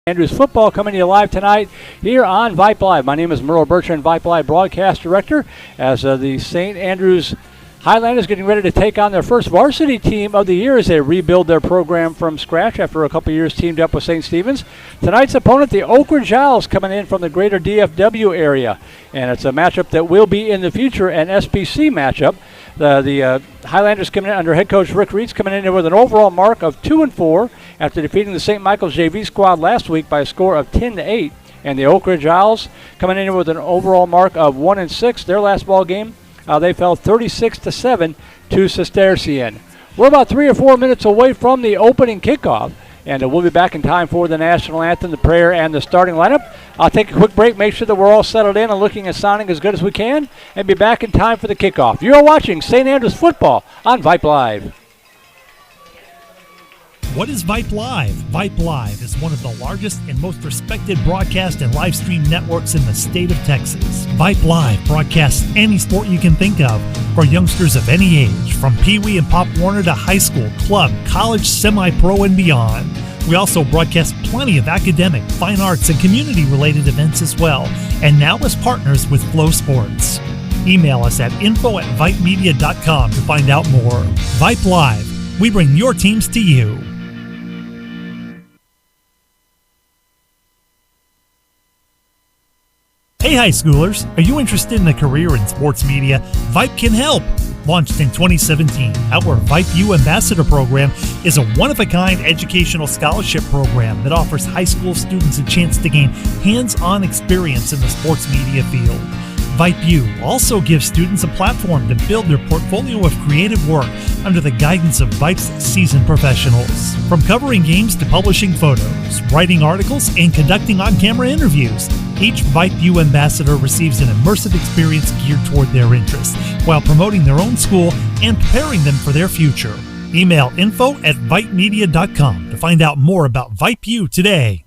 Andrews football coming to you live tonight here on Vype Live. My name is Merle Bertrand, Vype Live broadcast director, as the St. Andrews Highlanders getting ready to take on their first varsity team of the year as they rebuild their program from scratch after a couple years teamed up with St. Stephen's. Tonight's opponent, the Oakridge Owls, coming in from the greater DFW area, and it's a matchup that will be in the future an SPC matchup. The Highlanders coming in under head coach Rick Reitz, coming in with an overall mark of 2-4 after defeating the St. Michael's JV squad last week by a score of 10-8. And the Oakridge Owls coming in with an overall mark of 1-6. Their last ball game, they fell 36-7 to Cistercian. We're about 3 or 4 minutes away from the opening kickoff, and we'll be back in time for the national anthem, the prayer, and the starting lineup. I'll take a quick break, make sure that we're all settled in and looking and sounding as good as we can, and be back in time for the kickoff. You're watching St. Andrews football on Vype Live. What is Vype Live? Vype Live is one of the largest and most respected broadcast and live stream networks in the state of Texas. Vype Live broadcasts any sport you can think of for youngsters of any age, from Pee Wee and Pop Warner to high school, club, college, semi-pro, and beyond. We also broadcast plenty of academic, fine arts, and community-related events as well, and now as partners with Flow Sports. Email us at info@vypemedia.com to find out more. Vype Live, we bring your teams to you. Hey high schoolers, are you interested in a career in sports media? Vype can help. Launched in 2017, our Vype U Ambassador Program is a one-of-a-kind educational scholarship program that offers high school students a chance to gain hands-on experience in the sports media field. Vype U also gives students a platform to build their portfolio of creative work under the guidance of Vype's seasoned professionals. From covering games to publishing photos, writing articles, and conducting on-camera interviews, each Vype U ambassador receives an immersive experience geared toward their interests while promoting their own school and preparing them for their future. Email info@vypemedia.com to find out more about Vype U today.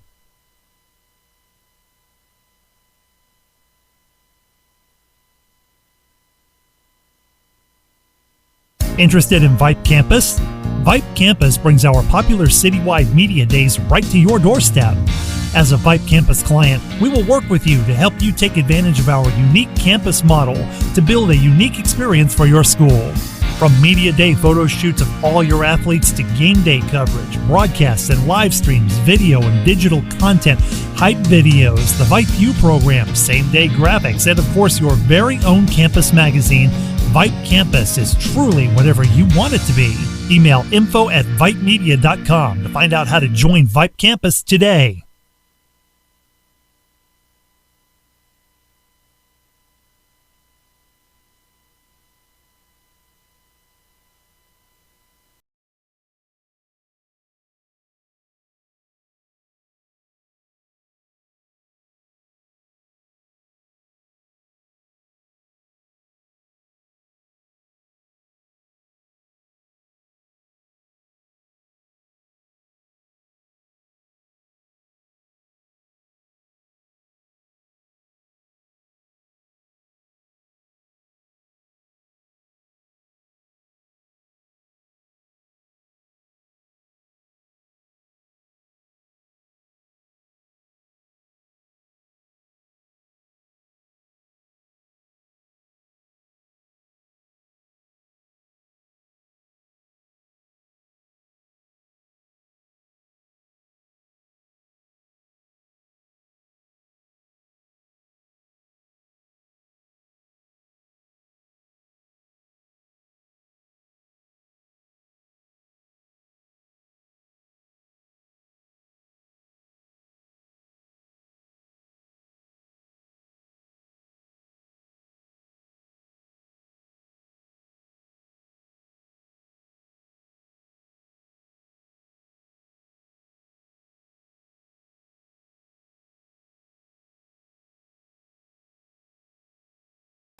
Interested in Vype Campus? Vype Campus brings our popular citywide media days right to your doorstep. As a Vype Campus client, we will work with you to help you take advantage of our unique campus model to build a unique experience for your school. From media day photo shoots of all your athletes to game day coverage, broadcasts and live streams, video and digital content, hype videos, the Vype U program, same-day graphics, and of course your very own campus magazine, Vype Campus is truly whatever you want it to be. Email info@vypemedia.com to find out how to join Vype Campus today.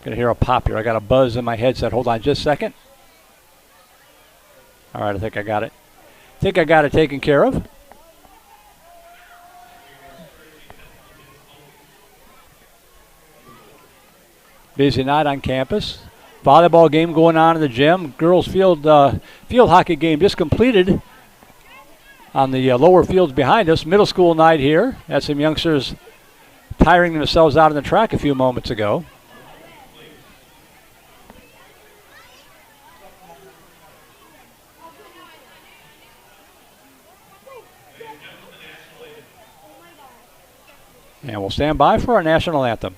Gonna hear a pop here. I got a buzz in my headset. Hold on just a second. All right, I think I got it. Taken care of. Busy night on campus. Volleyball game going on in the gym. Girls field hockey game just completed. on the lower fields behind us. Middle school night here. Had some youngsters tiring themselves out on the track a few moments ago. And we'll stand by for our national anthem.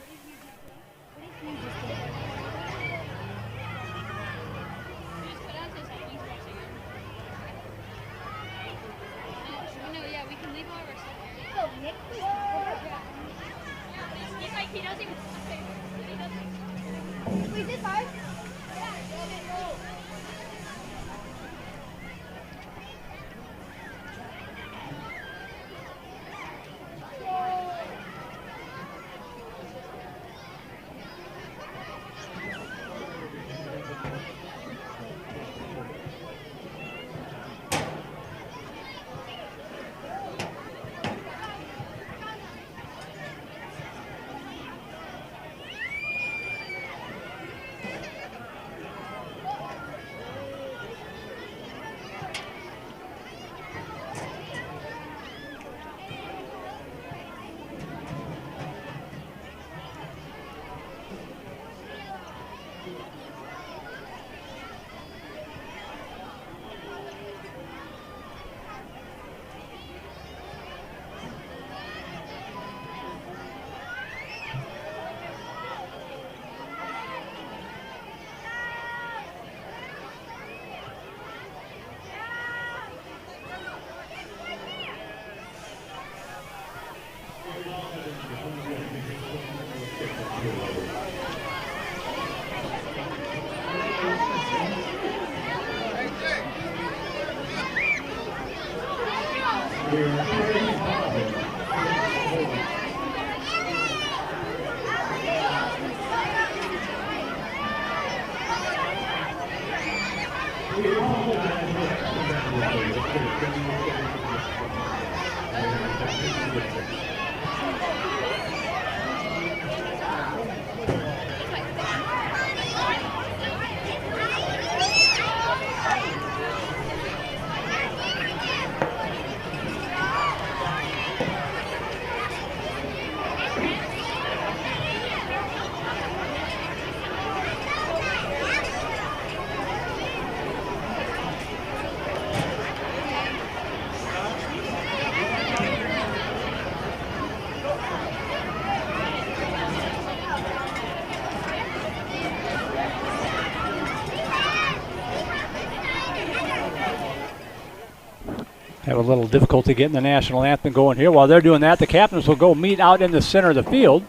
Have a little difficulty getting the national anthem going here. While they're doing that, the captains will go meet out in the center of the field.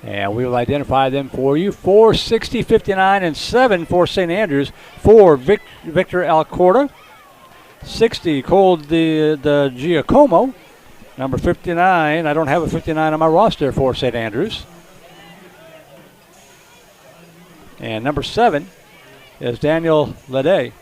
And we will identify them for you. 460, 59, and 7 for St. Andrews. 4, Victor Alcorta. 60, Cole the Giacomo. Number 59, I don't have a 59 on my roster for St. Andrews. And number 7 is Daniel Lede.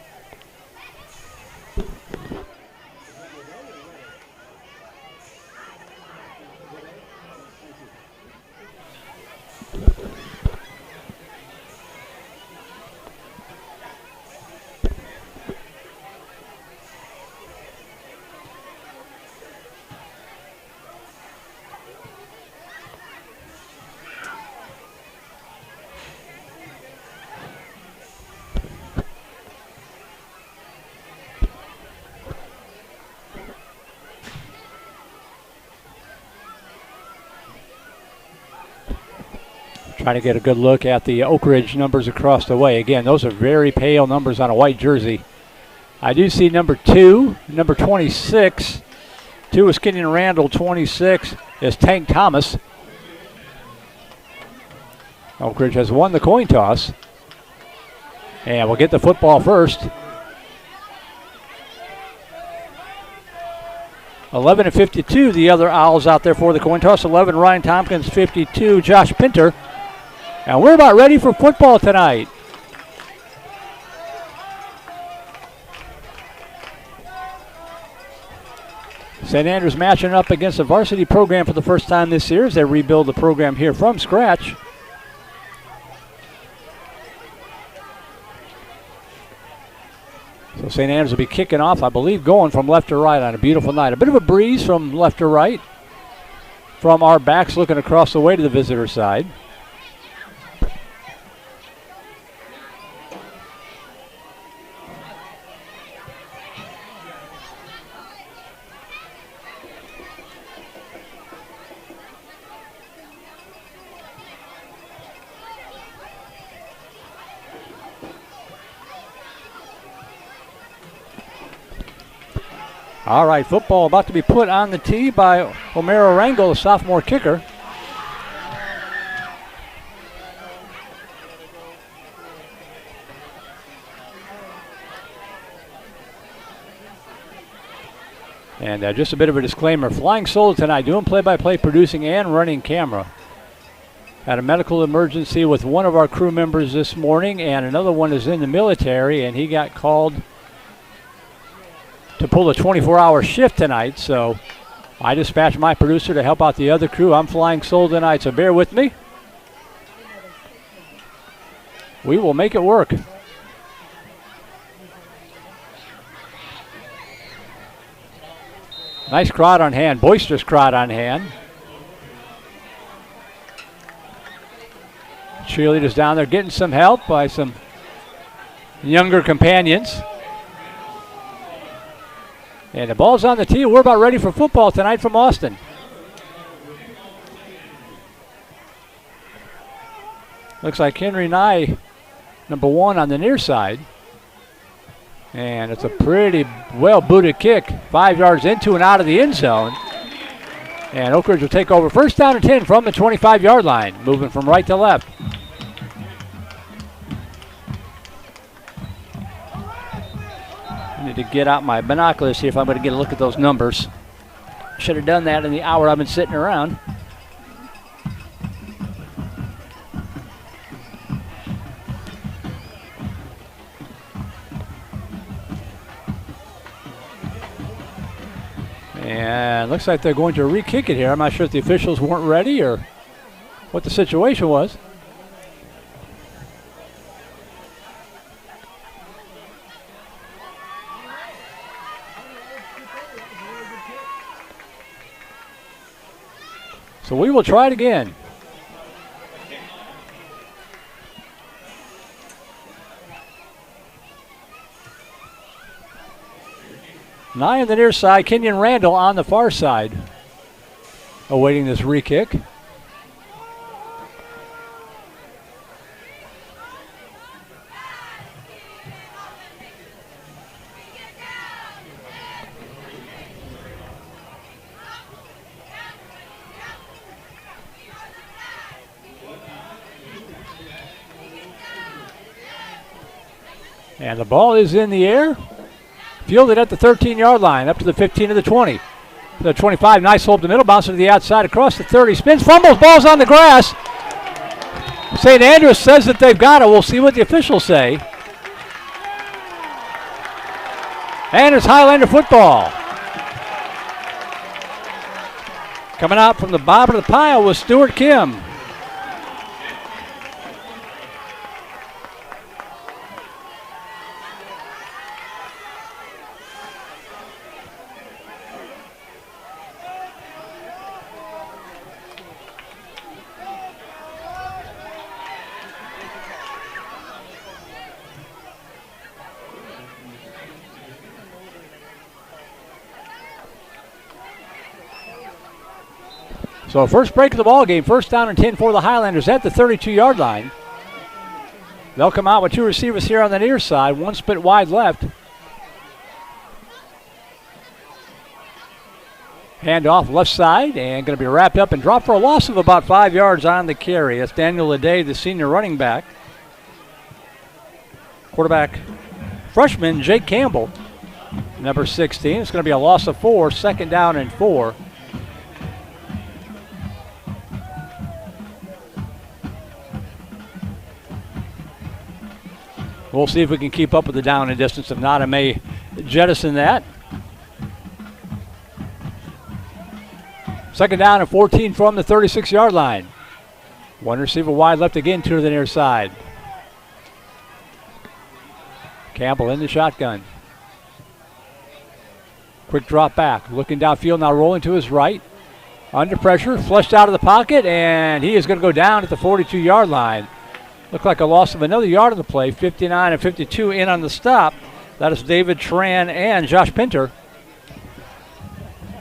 Trying to get a good look at the Oakridge numbers across the way. Again, those are very pale numbers on a white jersey. I do see number 2, number 26. 2 is Kenyon Randall. 26 is Tank Thomas. Oakridge has won the coin toss. And we'll get the football first. 11 and 52, the other Owls out there for the coin toss. 11, Ryan Tompkins. 52, Josh Pinter. And we're about ready for football tonight. St. Andrews matching up against a varsity program for the first time this year as they rebuild the program here from scratch. So So St. Andrews will be kicking off, I believe, going from left to right on a beautiful night. A bit of a breeze from left to right from our backs looking across the way to the visitor side. All right, football about to be put on the tee by Homero Rangel, the sophomore kicker. And just a bit of a disclaimer, flying solo tonight, doing play-by-play, producing and running camera. Had a medical emergency with one of our crew members this morning, and another one is in the military, and he got called to pull a 24-hour shift tonight, so I dispatched my producer to help out the other crew. I'm flying solo tonight, so bear with me. We will make it work. Nice crowd on hand, boisterous crowd on hand. Cheerleaders down there getting some help by some younger companions. And the ball's on the tee. We're about ready for football tonight from Austin. Looks like Henry Nye, number 1 on the near side. And it's a pretty well-booted kick. 5 yards into and out of the end zone. And Oakridge will take over first down and 10 from the 25-yard line, moving from right to left. Need to get out my binoculars, see if I'm going to get a look at those numbers. Should have done that in the hour I've been sitting around. And looks like they're going to re-kick it here. I'm not sure if the officials weren't ready or what the situation was. So we will try it again. Nye on the near side, Kenyon Randall on the far side, awaiting this re-kick. And the ball is in the air. Fielded at the 13-yard line, up to the 15 to the 20. To the 25, nice hold to the middle, bounces to the outside, across the 30, spins, fumbles, ball's on the grass. St. Andrews says that they've got it. We'll see what the officials say. And it's Highlander football. Coming out from the bottom of the pile was Stuart Kim. So first break of the ball game, first down and 10 for the Highlanders at the 32-yard line. They'll come out with two receivers here on the near side, one split wide left. Hand off left side and going to be wrapped up and dropped for a loss of about 5 yards on the carry. That's Daniel Leday, the senior running back. Quarterback freshman Jake Campbell, number 16. It's going to be a loss of 4, second down and 4. We'll see if we can keep up with the down and distance. If not, I may jettison that. Second down and 14 from the 36-yard line. One receiver wide left again, two to the near side. Campbell in the shotgun. Quick drop back. Looking downfield now, rolling to his right. Under pressure, flushed out of the pocket, and he is going to go down at the 42-yard line. Looked like a loss of another yard on the play. 59 and 52 in on the stop. That is David Tran and Josh Pinter.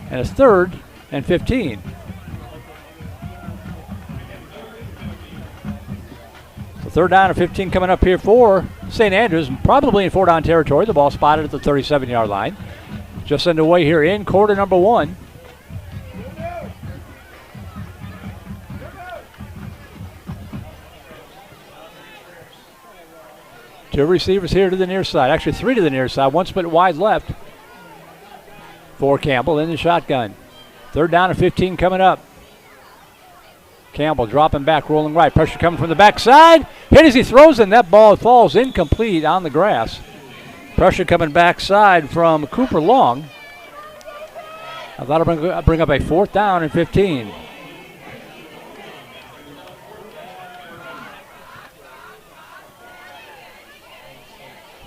And it's 3rd and 15. So 3rd down and 15 coming up here for St. Andrews, probably in 4-down territory. The ball spotted at the 37-yard line. Just underway here in quarter number 1. Two receivers here to the near side. Actually, 3 to the near side. One split wide left for Campbell in the shotgun. 3rd down and 15 coming up. Campbell dropping back, rolling right. Pressure coming from the backside. Hit as he throws, and that ball falls incomplete on the grass. Pressure coming backside from Cooper Long. I thought I'd bring up a 4th down and 15.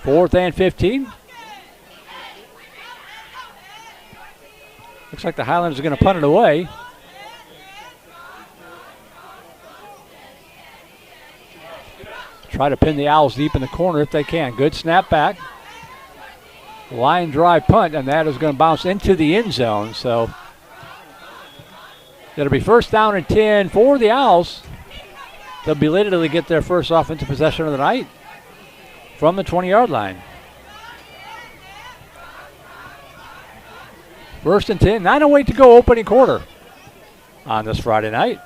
Fourth and 15. Looks like the Highlanders are going to punt it away. Try to pin the Owls deep in the corner if they can. Good snap back. Line drive punt, and that is going to bounce into the end zone. So it'll be 1st down and 10 for the Owls. They'll belatedly get their first offensive possession of the night from the 20-yard line. 1st and 10, 9:08 to go, opening quarter on this Friday night.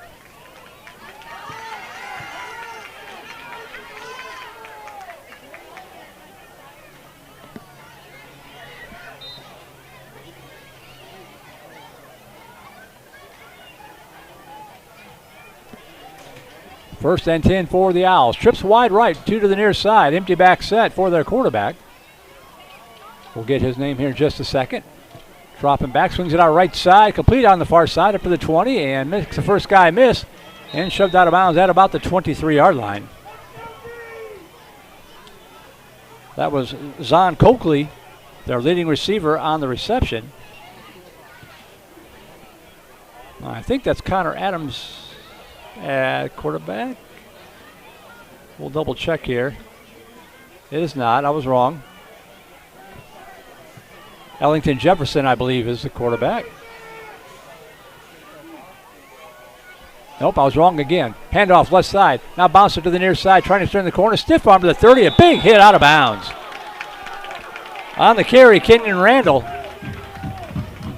First and 10 for the Owls. Trips wide right, 2 to the near side. Empty back set for their quarterback. We'll get his name here in just a second. Dropping back, swings it out right side, complete on the far side up to the 20, and makes the first guy miss, and shoved out of bounds at about the 23-yard line. That was Zon Coakley, their leading receiver on the reception. I think that's Connor Adams at quarterback. We'll double check here. It is not. I was wrong. Ellington Jefferson, I believe, is the quarterback. Nope, I was wrong again. Handoff left side. Now bouncer to the near side, trying to turn the corner. Stiff arm to the 30. A big hit out of bounds. On the carry, Kenyon Randall.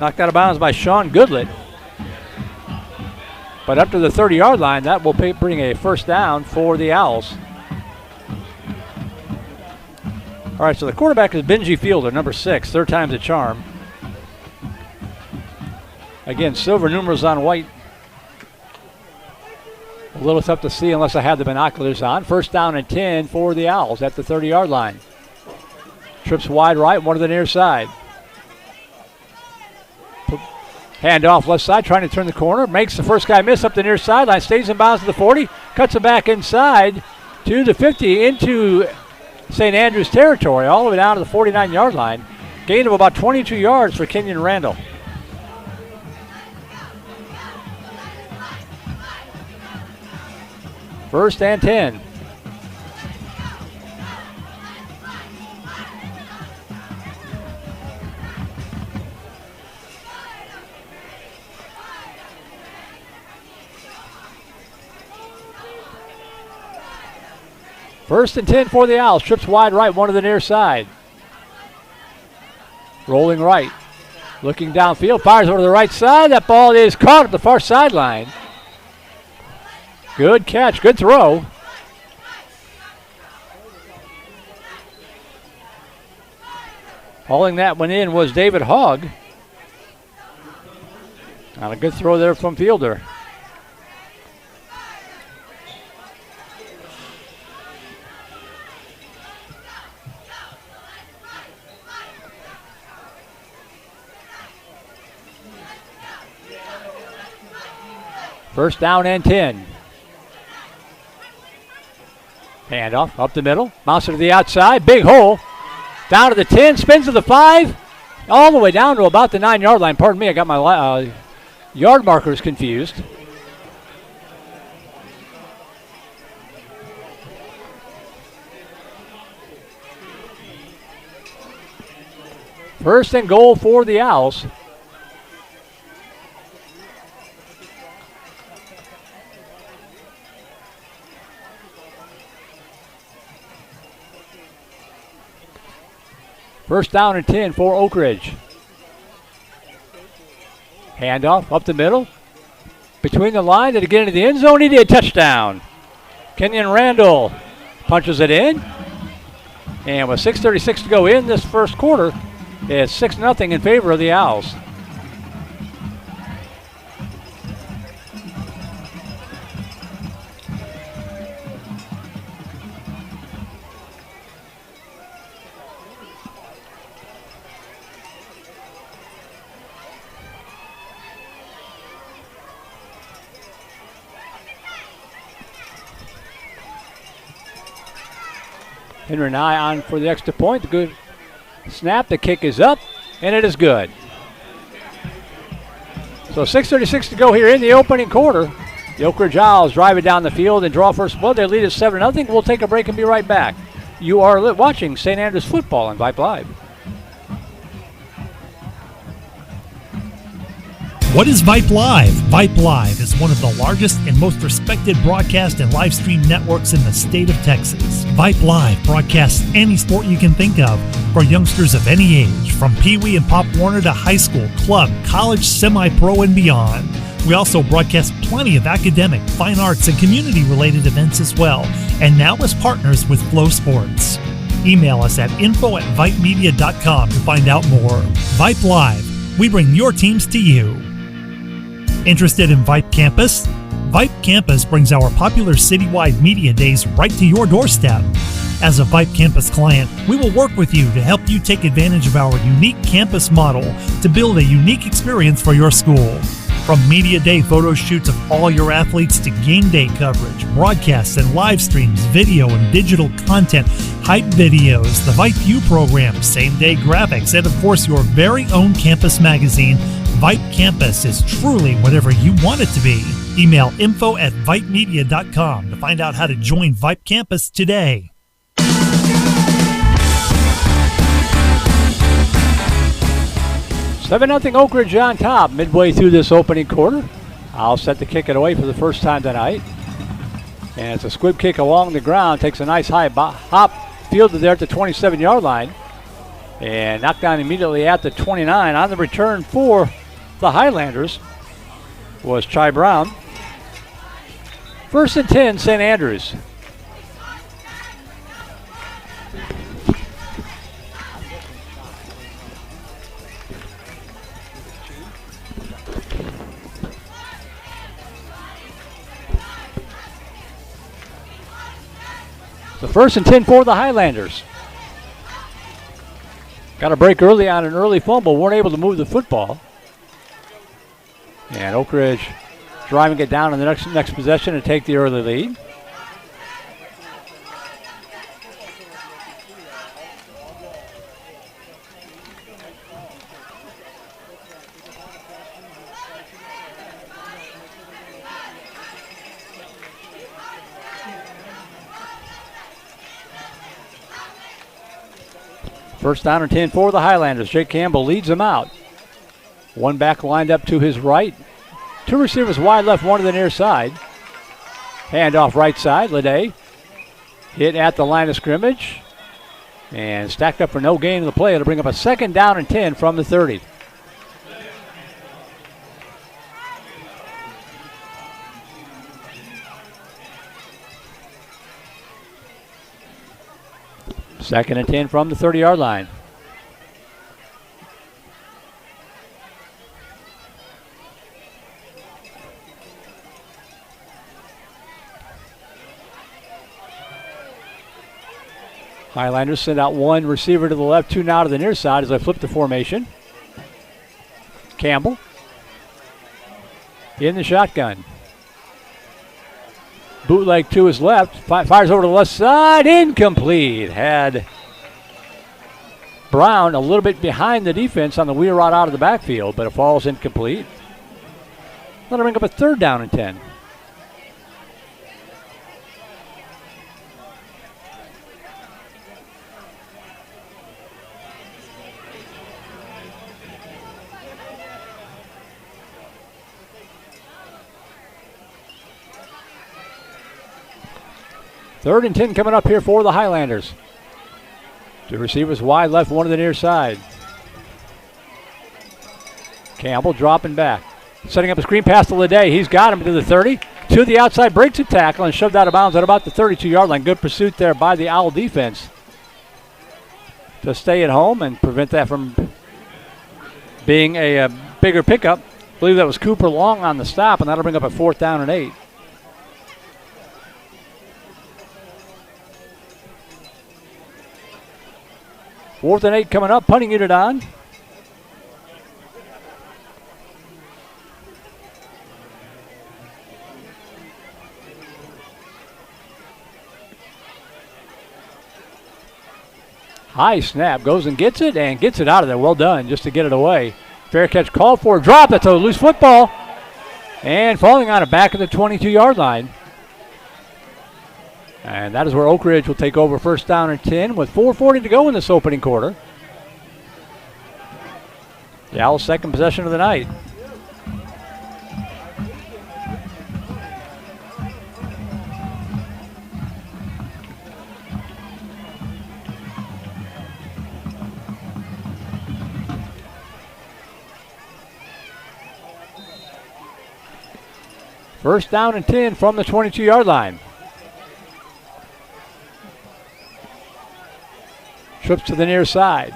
Knocked out of bounds by Sean Goodlett. But up to the 30-yard line, that will bring a 1st down for the Owls. All right, so the quarterback is Benji Fielder, number 6, 3rd time's a charm. Again, silver numerals on white. A little tough to see unless I have the binoculars on. 1st down and 10 for the Owls at the 30-yard line. Trips wide right, 1 to the near side. Handoff left side, trying to turn the corner. Makes the first guy miss up the near sideline. Stays in bounds to the 40. Cuts it back inside to the 50 into St. Andrews territory, all the way down to the 49-yard line. Gain of about 22 yards for Kenyon Randall. First and 10. First and 10 for the Owls. Trips wide right, 1 to the near side. Rolling right. Looking downfield. Fires over to the right side. That ball is caught at the far sideline. Good catch. Good throw. Hauling that one in was David Hogg. And a good throw there from Fielder. First down and 10. Handoff up the middle. Bouncer to the outside. Big hole. Down to the 10. Spins to the 5. all the way down to about the 9-yard line. Pardon me, I got my yard markers confused. First and goal for the Owls. First down and 10 for Oakridge. Handoff up the middle. Between the line, did it get into the end zone? He did. Touchdown. Kenyon Randall punches it in. And with 6:36 to go in this first quarter, it's 6-0 in favor of the Owls. Henry Nye on for the extra point. The good snap. The kick is up, and it is good. So 6:36 to go here in the opening quarter. The Oakridge Owls drive it down the field and draw first blood. They lead us 7-0. We'll take a break and be right back. You are watching St. Andrews football on Vype Live. What is Vype Live? Vype Live is one of the largest and most respected broadcast and live stream networks in the state of Texas. Vype Live broadcasts any sport you can think of for youngsters of any age, from Pee Wee and Pop Warner to high school, club, college, semi-pro, and beyond. We also broadcast plenty of academic, fine arts, and community-related events as well, and now as partners with Flow Sports. Email us at info@vypemedia.com to find out more. Vype Live, we bring your teams to you. Interested in Vype Campus? Vype Campus brings our popular citywide media days right to your doorstep. As a Vype Campus client, we will work with you to help you take advantage of our unique campus model to build a unique experience for your school. From media day photo shoots of all your athletes to game day coverage, broadcasts and live streams, video and digital content, hype videos, the Vype U program, same day graphics, and of course your very own campus magazine, Vype Campus is truly whatever you want it to be. Email info@vypemedia.com to find out how to join Vype Campus today. 7-0 Oakridge on top midway through this opening quarter. I'll set to kick it away for the first time tonight. And it's a squib kick along the ground. Takes a nice high hop, fielded there at the 27-yard line. And knocked down immediately at the 29. On the return for the Highlanders was Chai Brown. First and 10, St. Andrews. The first and 10 for the Highlanders. Got a break early on an early fumble. Weren't able to move the football. And Oakridge driving it down in the next possession to take the early lead. First down and 10 for the Highlanders. Jake Campbell leads them out. One back lined up to his right. Two receivers wide left, one to the near side. Hand off right side. Lede hit at the line of scrimmage. And stacked up for no gain in the play. It'll bring up a second down and 10 from the 30. Second and 10 from the 30-yard line. Highlanders send out one receiver to the left, two now to the near side as I flip the formation. Campbell in the shotgun. Bootleg to his left, fires over to the left side, incomplete. Had Brown a little bit behind the defense on the wheel route out of the backfield, but it falls incomplete. That'll bring up a 3rd down and 10. Third and 10 coming up here for the Highlanders. Two receivers wide left, one to the near side. Campbell dropping back. Setting up a screen pass to Leday. He's got him to the 30. To the outside, breaks a tackle and shoved out of bounds at about the 32-yard line. Good pursuit there by the Owl defense to stay at home and prevent that from being a bigger pickup. I believe that was Cooper Long on the stop, and that'll bring up a 4th down and 8. Fourth and 8 coming up, punting unit on. High snap, goes and gets it out of there. Well done, just to get it away. Fair catch called for, drop, that's a loose football. And falling on it back at the 22-yard line. And that is where Oakridge will take over 1st down and 10 with 4:40 to go in this opening quarter. The Owls' 2nd possession of the night. First down and 10 from the 22-yard line. Trips to the near side.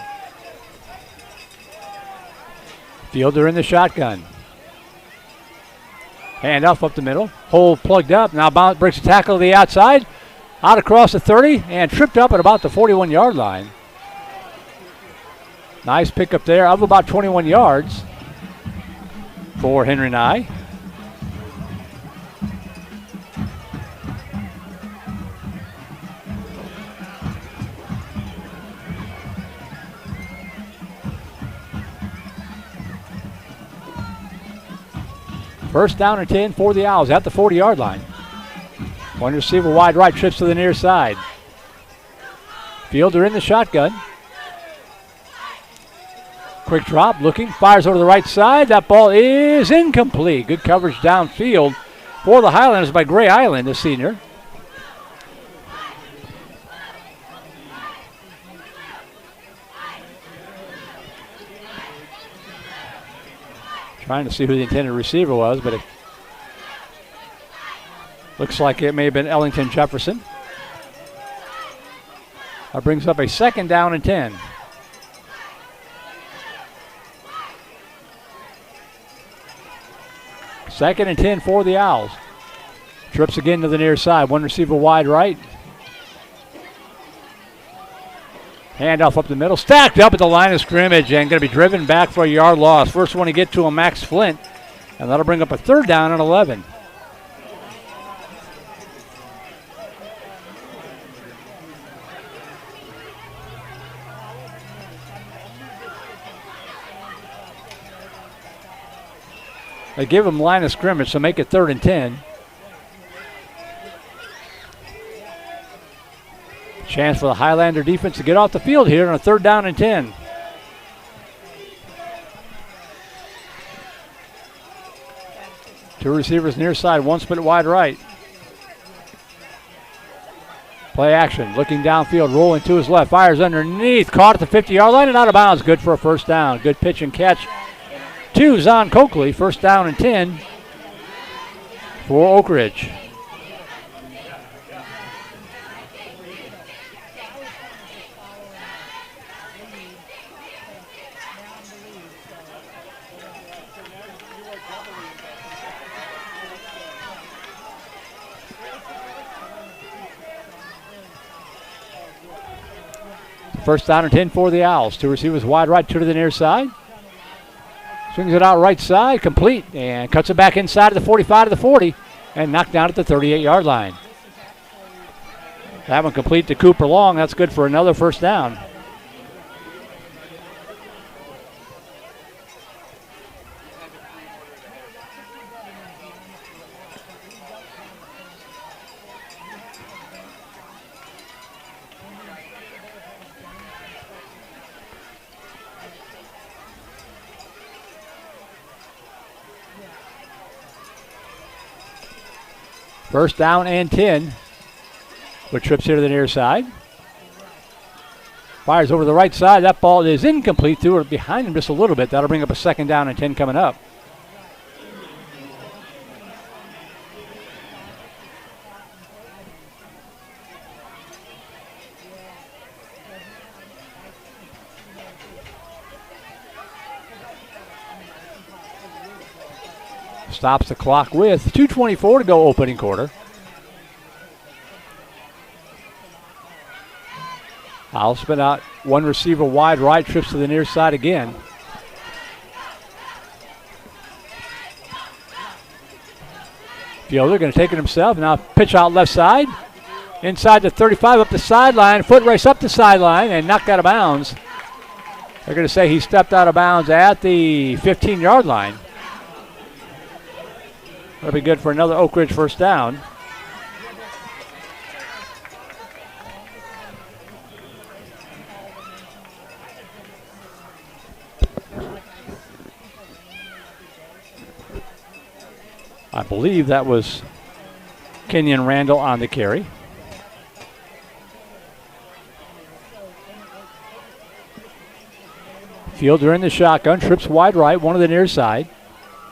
Fielder in the shotgun. Handoff up the middle. Hole plugged up. Now Bounce breaks a tackle to the outside. Out across the 30 and tripped up at about the 41-yard line. Nice pickup there of about 21 yards for Henry Nye. First down and 10 for the Owls at the 40-yard line. One receiver wide right, trips to the near side. Fielder in the shotgun. Quick drop, looking, fires over the right side. That ball is incomplete. Good coverage downfield for the Highlanders by Gray Island, the senior. Trying to see who the intended receiver was, but it looks like it may have been Ellington Jefferson. That brings up a 2nd down and 10. Second and 10 for the Owls. Trips again to the near side. One receiver wide right. Handoff up the middle. Stacked up at the line of scrimmage and going to be driven back for a yard loss. First one to get to him, Max Flint. And that'll bring up a 3rd down and 11. They give him line of scrimmage, so make it 3rd and 10. Chance for the Highlander defense to get off the field here on a 3rd down and 10. Two receivers near side, one split wide right. Play action, looking downfield, rolling to his left, fires underneath, caught at the 50-yard line and out of bounds. Good for a 1st down. Good pitch and catch to Zon Coakley. 1st down and 10 for Oakridge. First down and 10 for the Owls. Two receivers wide right, two to the near side. Swings it out right side, complete, and cuts it back inside of the 45 to the 40, and knocked down at the 38-yard line. That one complete to Cooper Long. That's good for another 1st down. First down and 10. With trips here to the near side. Fires over the right side. That ball is incomplete. Threw it behind him just a little bit. That'll bring up a second down and 10 coming up. Stops the clock with 2:24 to go opening quarter. I'll spin out one receiver wide right, trips to the near side again. Fielder going to take it himself. Now pitch out left side. Inside the 35 up the sideline. Foot race up the sideline and knocked out of bounds. They're going to say he stepped out of bounds at the 15-yard line. That'll be good for another Oakridge first down. I believe that was Kenyon Randall on the carry. Fielder in the shotgun, trips wide right, one to the near side.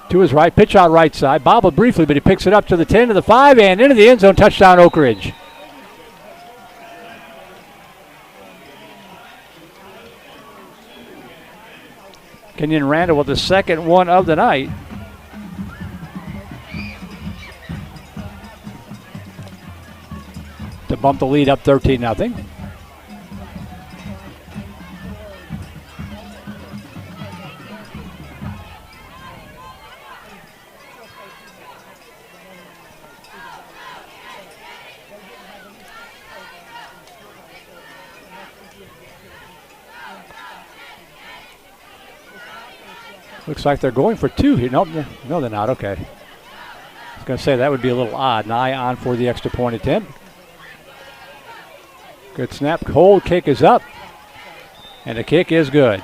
To his right, pitch out right side, bobbled briefly, but he picks it up to the 10, to the 5, and into the end zone, touchdown Oakridge. Kenyon Randall with the second one of the night. To bump the lead up 13-0. Looks like they're going for two here. Nope, no, they're not. Okay. I was going to say that would be a little odd. An eye on for the extra point attempt. Good snap. Hold kick is up. And the kick is good.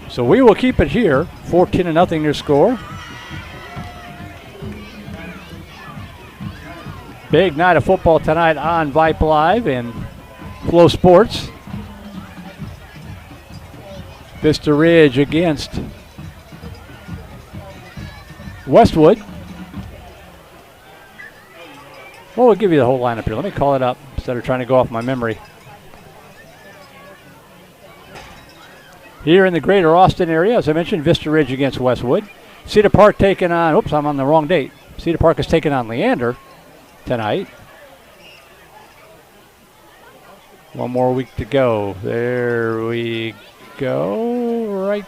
So we will keep it here. 14-0 your score. Big night of football tonight on Vype Live and Flow Sports. Vista Ridge against Westwood. Well, we'll give you the whole lineup here. Let me call it up instead of trying to go off my memory. Here in the greater Austin area, as I mentioned, Vista Ridge against Westwood. Cedar Park taking on, oops, I'm on the wrong date. Cedar Park is taking on Leander tonight. One more week to go. There we go, right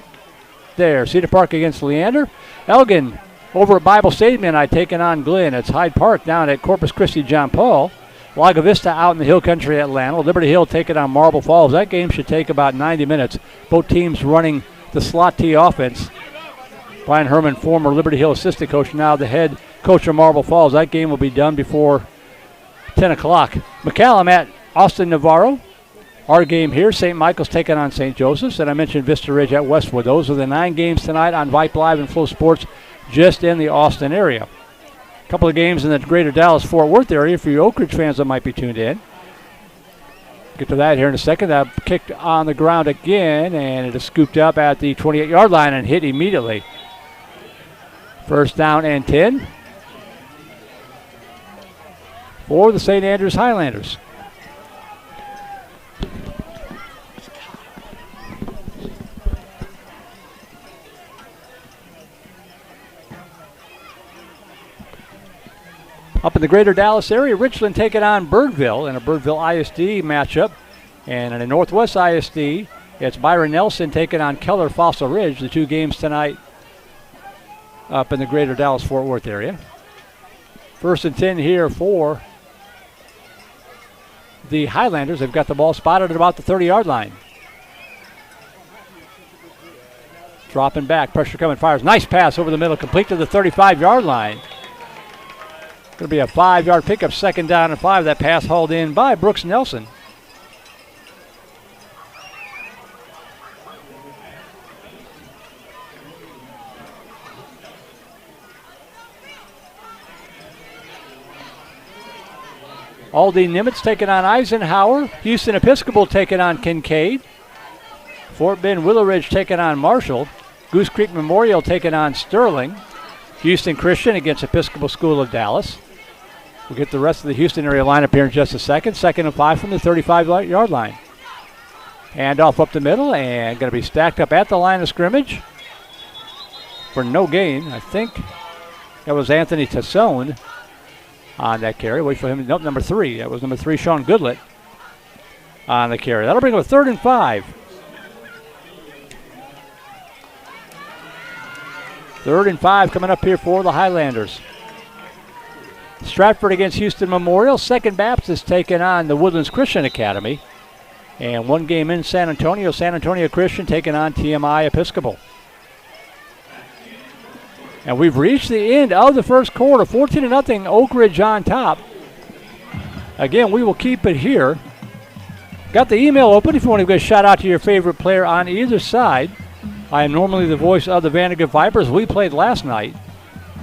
there. Cedar Park against Leander. Elgin over at Bible Stadium tonight taking on Glenn. It's Hyde Park down at Corpus Christi John Paul. Laga Vista out in the Hill Country Atlanta. Liberty Hill taking on Marble Falls. That game should take about 90 minutes. Both teams running the slot T offense. Brian Herman, former Liberty Hill assistant coach, now the head coach of Marble Falls. That game will be done before 10 o'clock. McCallum at Austin Navarro. Our game here, St. Michael's taking on St. Joseph's, and I mentioned Vista Ridge at Westwood. Those are the 9 games tonight on Vype Live and Flow Sports just in the Austin area. A couple of games in the greater Dallas-Fort Worth area for you Oakridge fans that might be tuned in. Get to that here in a second. That kicked on the ground again, and it is scooped up at the 28-yard line and hit immediately. First down and 10 for the St. Andrews Highlanders. Up in the greater Dallas area, Richland taking on Birdville in a Birdville ISD matchup. And in the Northwest ISD, it's Byron Nelson taking on Keller Fossil Ridge, the 2 games tonight up in the greater Dallas-Fort Worth area. First and 10 here for the Highlanders. They've got the ball spotted at about the 30-yard line. Dropping back, pressure coming, fires. Nice pass over the middle, complete to the 35-yard line. Going to be a 5-yard pickup, second down and 5. That pass hauled in by Brooks Nelson. Aldine Nimitz taking on Eisenhower. Houston Episcopal taking on Kincaid. Fort Bend Willow Ridge taking on Marshall. Goose Creek Memorial taking on Sterling. Houston Christian against Episcopal School of Dallas. We'll get the rest of the Houston area lineup here in just a second. 2nd and 5 from the 35-yard line. Handoff up the middle and going to be stacked up at the line of scrimmage for no gain. I think that was Anthony Tassone on that carry. Wait for him. Nope, number 3. That was number 3, Sean Goodlett on the carry. That'll bring up a 3rd and 5. 3rd and 5 coming up here for the Highlanders. Stratford against Houston Memorial. Second Baptist taking on the Woodlands Christian Academy. And one game in San Antonio Christian taking on TMI Episcopal. And we've reached the end of the first quarter. 14-0 Oakridge on top. Again, we will keep it here. Got the email open if you want to give a shout out to your favorite player on either side. I am normally the voice of the Vandergrift Vipers. We played last night,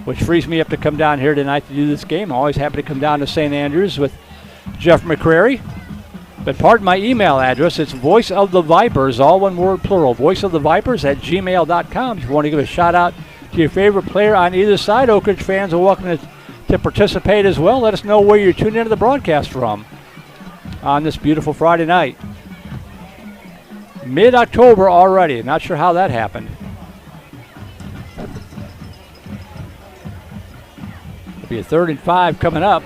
which frees me up to come down here tonight to do this game. I'm always happy to come down to St. Andrews with Jeff McCrary. But pardon my email address. It's voiceofthevipers, all one word plural, voiceofthevipers@gmail.com. If you want to give a shout out to your favorite player on either side, Oakridge fans are welcome to participate as well. Let us know where you're tuning into the broadcast from on this beautiful Friday night. Mid-October already. Not sure how that happened. It'll be a 3rd and 5 coming up.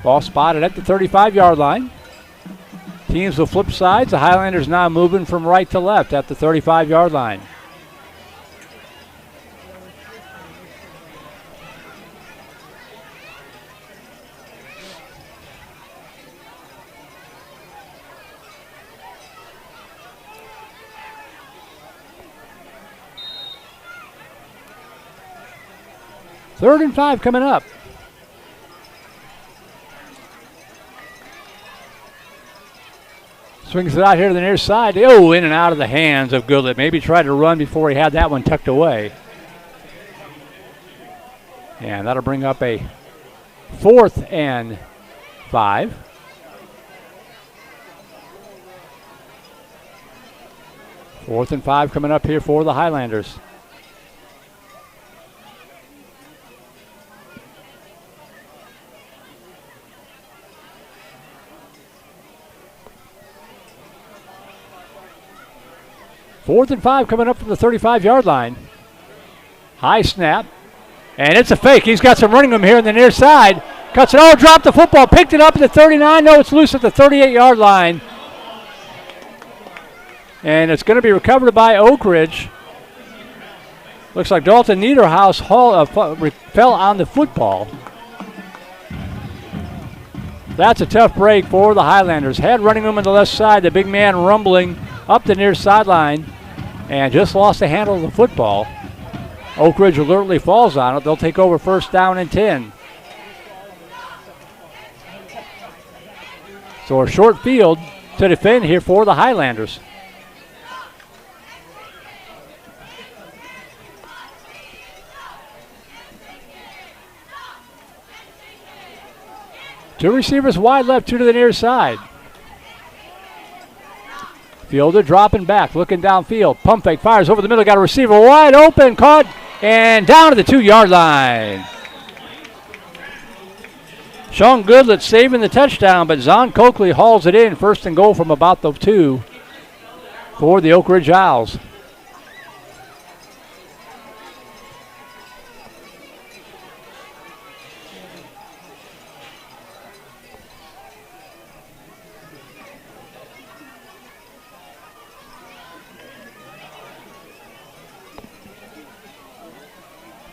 Ball spotted at the 35-yard line. Teams will flip sides. The Highlanders now moving from right to left at the 35-yard line. Third and 5 coming up. Swings it out here to the near side. Oh, in and out of the hands of Goodlett. Maybe tried to run before he had that one tucked away. And that'll bring up a 4th and 5. Fourth and 5 coming up here for the Highlanders. Fourth and 5 coming up from the 35-yard line. High snap. And it's a fake. He's got some running room here on the near side. Cuts it. Oh, dropped the football. Picked it up at the 39. No, it's loose at the 38-yard line. And it's going to be recovered by Oakridge. Looks like Dalton Niederhaus fell on the football. That's a tough break for the Highlanders. Had running room on the left side. The big man rumbling up the near sideline. And just lost the handle of the football. Oakridge alertly falls on it. They'll take over 1st down and 10. So a short field to defend here for the Highlanders. Two receivers wide left, 2 to the near side. Fielder dropping back, looking downfield. Pump fake, fires over the middle. Got a receiver wide open, caught, and down to the 2-yard line. Sean Goodlett saving the touchdown, but Zon Coakley hauls it in. 1st and goal from about the 2 for the Oakridge Owls.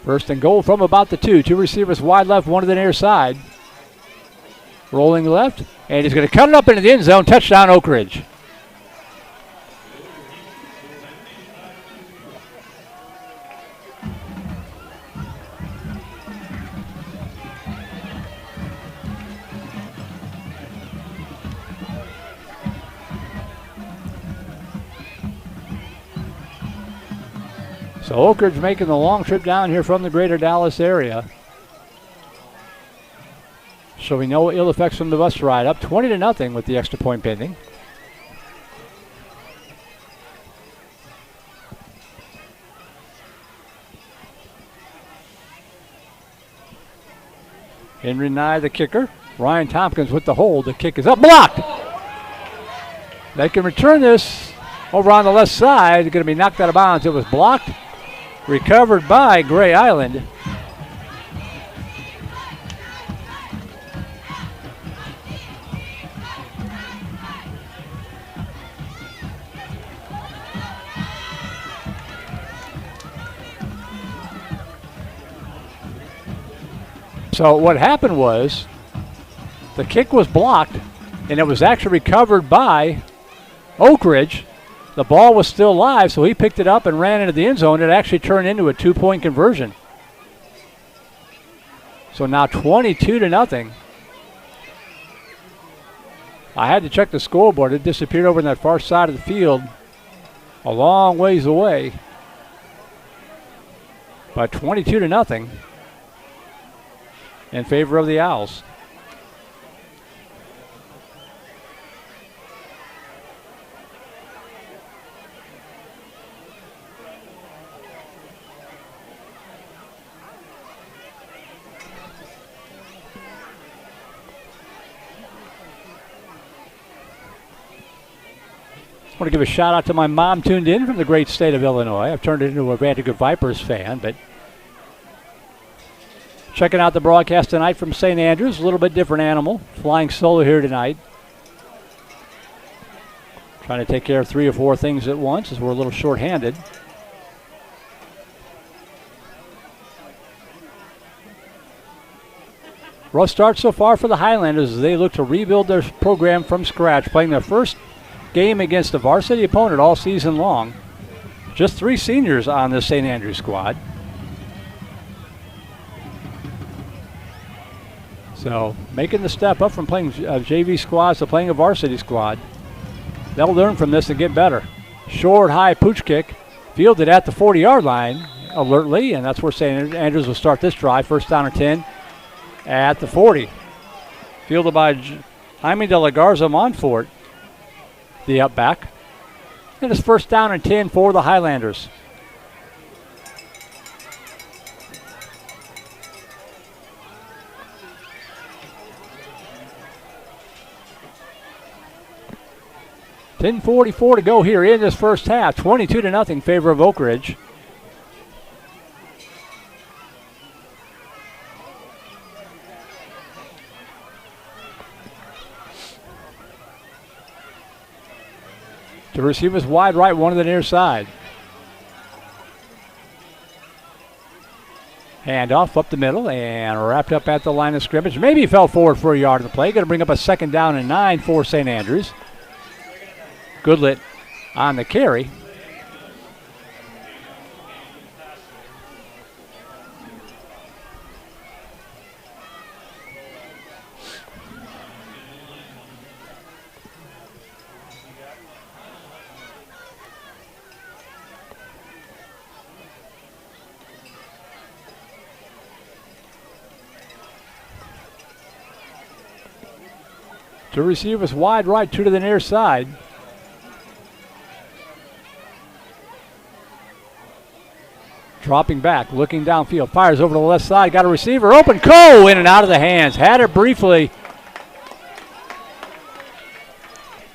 First and goal from about the 2. 2 receivers wide left, 1 to the near side. Rolling left, and he's going to cut it up into the end zone. Touchdown, Oakridge. So Oakridge making the long trip down here from the greater Dallas area. So we know ill effects from the bus ride. Up 20-0 with the extra point pending. Henry Nye, the kicker. Ryan Tompkins with the hold. The kick is up, blocked. They can return this over on the left side. It's going to be knocked out of bounds. It was blocked. Recovered by Gray Island. So what happened was the kick was blocked, and it was actually recovered by Oakridge. The ball was still live, so he picked it up and ran into the end zone. It actually turned into a 2-point conversion. So now 22-0. I had to check the scoreboard. It disappeared over on that far side of the field, a long ways away. But 22-0 in favor of the Owls. I want to give a shout out to my mom tuned in from the great state of Illinois. I've turned it into a Vanderbilt Vipers fan, but checking out the broadcast tonight from St. Andrews, a little bit different animal, flying solo here tonight. Trying to take care of 3 or 4 things at once as we're a little short-handed. Rough start so far for the Highlanders as they look to rebuild their program from scratch, playing their first game against a varsity opponent all season long. Just 3 seniors on this St. Andrews squad. So making the step up from playing JV squads to playing a varsity squad. They'll learn from this and get better. Short, high pooch kick, fielded at the 40-yard line alertly, and that's where St. Andrews will start this drive. First down and 10 at the 40. Fielded by Jaime de la Garza Montfort, the up back. And it's first down and 10 for the Highlanders. .10:44 to go here in this first half. 22-0 in favor of Oakridge. To receive is wide right, one to the near side. Handoff up the middle and wrapped up at the line of scrimmage. Maybe he fell forward for a yard in the play. Going to bring up a second down and 9 for St. Andrews. Goodlet on the carry. To receive us wide right, 2 to the near side. Dropping back, looking downfield, fires over to the left side, got a receiver open. Coe in and out of the hands. Had it briefly.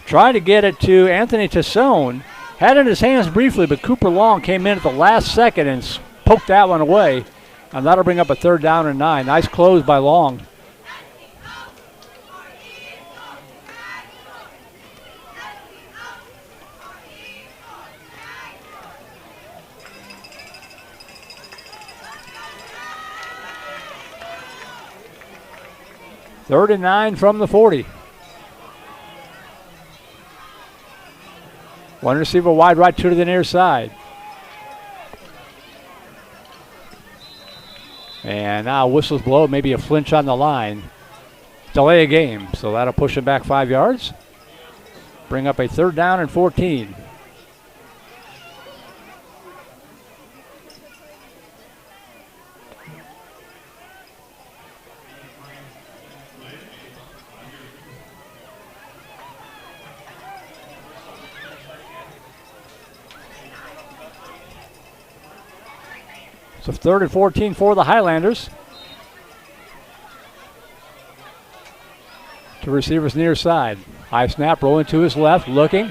Trying to get it to Anthony Tassone. Had it in his hands briefly, but Cooper Long came in at the last second and poked that one away. And that'll bring up a third down and 9. Nice close by Long. Third and 9 from the 40. One receiver wide right, 2 to the near side. And now whistles blow, maybe a flinch on the line. Delay a game, so that'll push him back 5 yards. Bring up a third down and 14. So 3rd and 14 for the Highlanders. To receivers near side. High snap, rolling to his left, looking.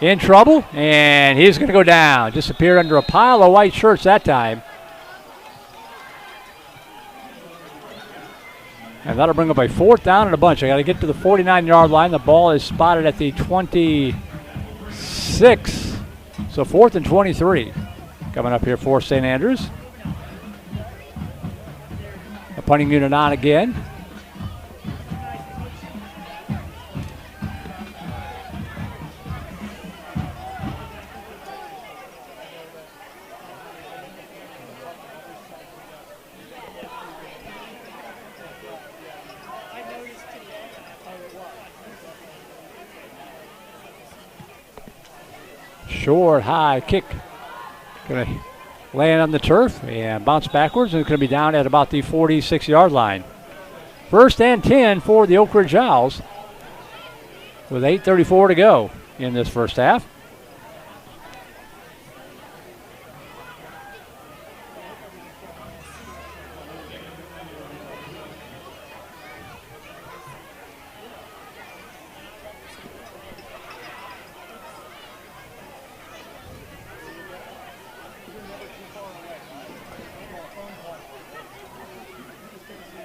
In trouble, and he's going to go down. Disappeared under a pile of white shirts that time. And that'll bring up a 4th down and a bunch. I got to get to the 49-yard line. The ball is spotted at the 26. So 4th and 23. Coming up here for St. Andrews. The punting unit on again. Short, high kick. Going to land on the turf and bounce backwards, and it's going to be down at about the 46-yard line. 1st and 10 for the Oakridge Owls with 8:34 to go in this first half.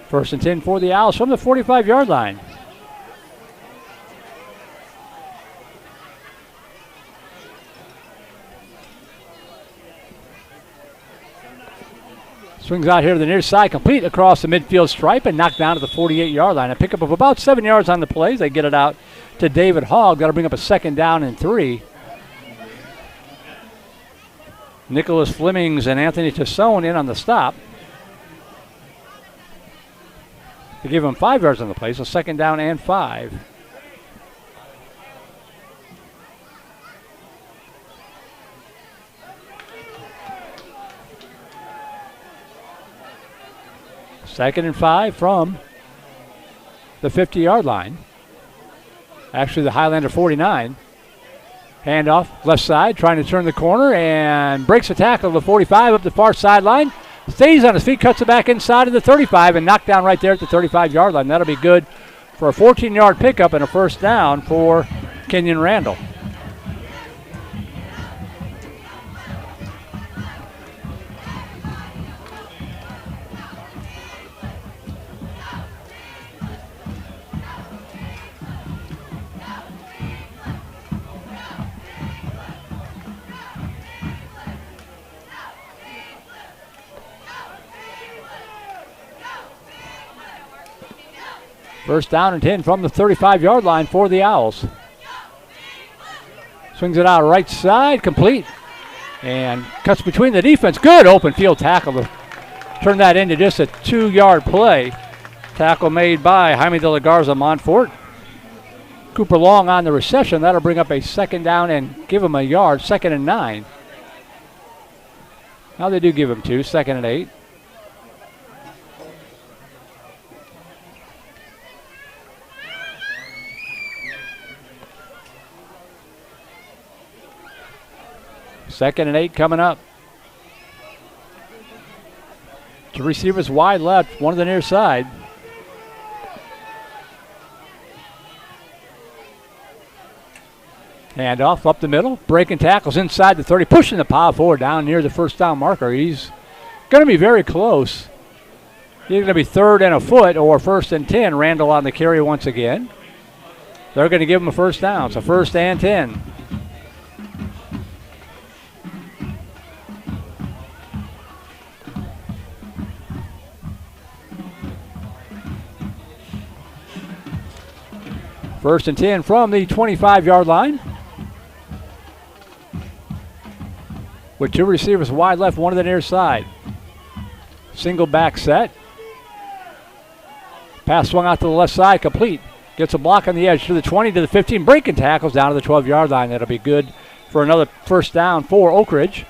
First and 10 for the Owls from the 45-yard line. Swings out here to the near side, complete across the midfield stripe and knocked down to the 48-yard line. A pickup of about 7 yards on the plays. They get it out to David Hogg. That'll bring up a 2nd down and 3. Nicholas Flemings and Anthony Tassone in on the stop. They give him 5 yards on the play, so 2nd down and 5. Second and 5 from the 50-yard line. Actually, the Highlander 49. Handoff, left side, trying to turn the corner and breaks a tackle to the 45 up the far sideline. Stays on his feet, cuts it back inside of the 35 and knocked down right there at the 35-yard line. That'll be good for a 14-yard pickup and a 1st down for Kenyon Randall. First down and 10 from the 35-yard line for the Owls. Swings it out right side, complete. And cuts between the defense. Good open field tackle to turn that into just a 2-yard play. Tackle made by Jaime de la Garza Montfort. Cooper Long on the reception. That'll bring up a 2nd down and give him a yard. 2nd and 9. Now they do give him 2. 2nd and 8. Second and 8 coming up. Two receivers wide left, one to the near side. Handoff up the middle, breaking tackles inside the 30, pushing the power forward down near the 1st down marker. He's going to be very close. He's going to be 3rd and a foot or 1st and 10. Randall on the carry once again. They're going to give him a 1st down, so 1st and 10. First and 10 from the 25-yard line. With two receivers wide left, one to the near side. Single back set. Pass swung out to the left side, complete. Gets a block on the edge to the 20, to the 15. Breaking tackles down to the 12-yard line. That'll be good for another 1st down for Oakridge.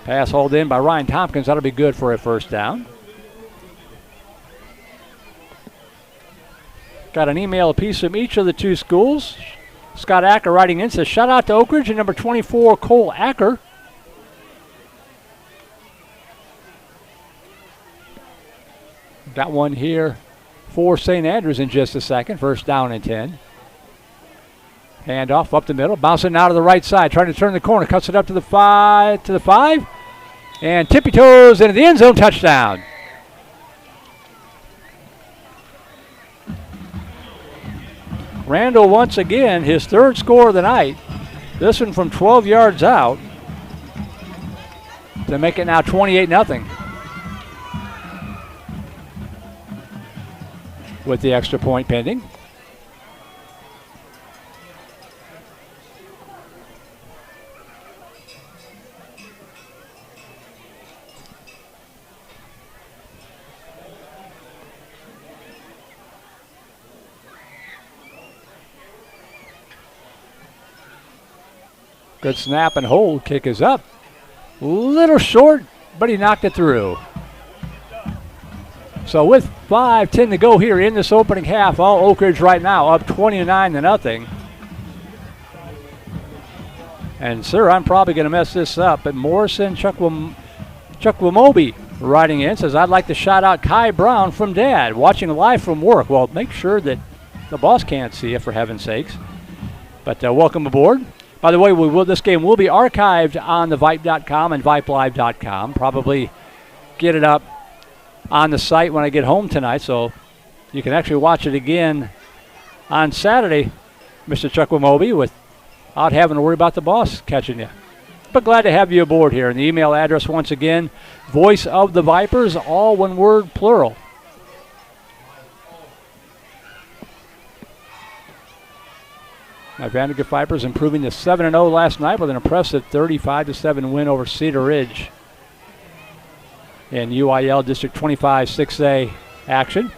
Pass hauled in by Ryan Tompkins. That'll be good for a 1st down. Got an email apiece from each of the two schools. Scott Acker writing in says, shout out to Oakridge and number 24, Cole Acker. Got one here for St. Andrews in just a second. First down and 10. Handoff up the middle, bouncing out to the right side, trying to turn the corner, cuts it up to the 5, and tippy toes into the end zone, touchdown. Randall once again, his third score of the night. This one from 12 yards out to make it now 28-0. With the extra point pending. Good snap and hold. Kick is up. Little short, but he knocked it through. So with 5:10 to go here in this opening half, all Oakridge right now up 29-0. And sir, I'm probably going to mess this up, but Morrison Chuckwamobi writing in says, I'd like to shout out Kai Brown from Dad, watching live from work. Well, make sure that the boss can't see you, for heaven's sakes. But welcome aboard. By the way, this game will be archived on the Vype.com and VypeLive.com. Probably get it up on the site when I get home tonight, so you can actually watch it again on Saturday, Mr. Chuckwamobi, without having to worry about the boss catching you. But glad to have you aboard here. And the email address, once again, Voice of the Vipers, all one word, plural. My Vandergrift Vipers improving to 7-0 last night with an impressive 35-7 win over Cedar Ridge in UIL District 25 6A action.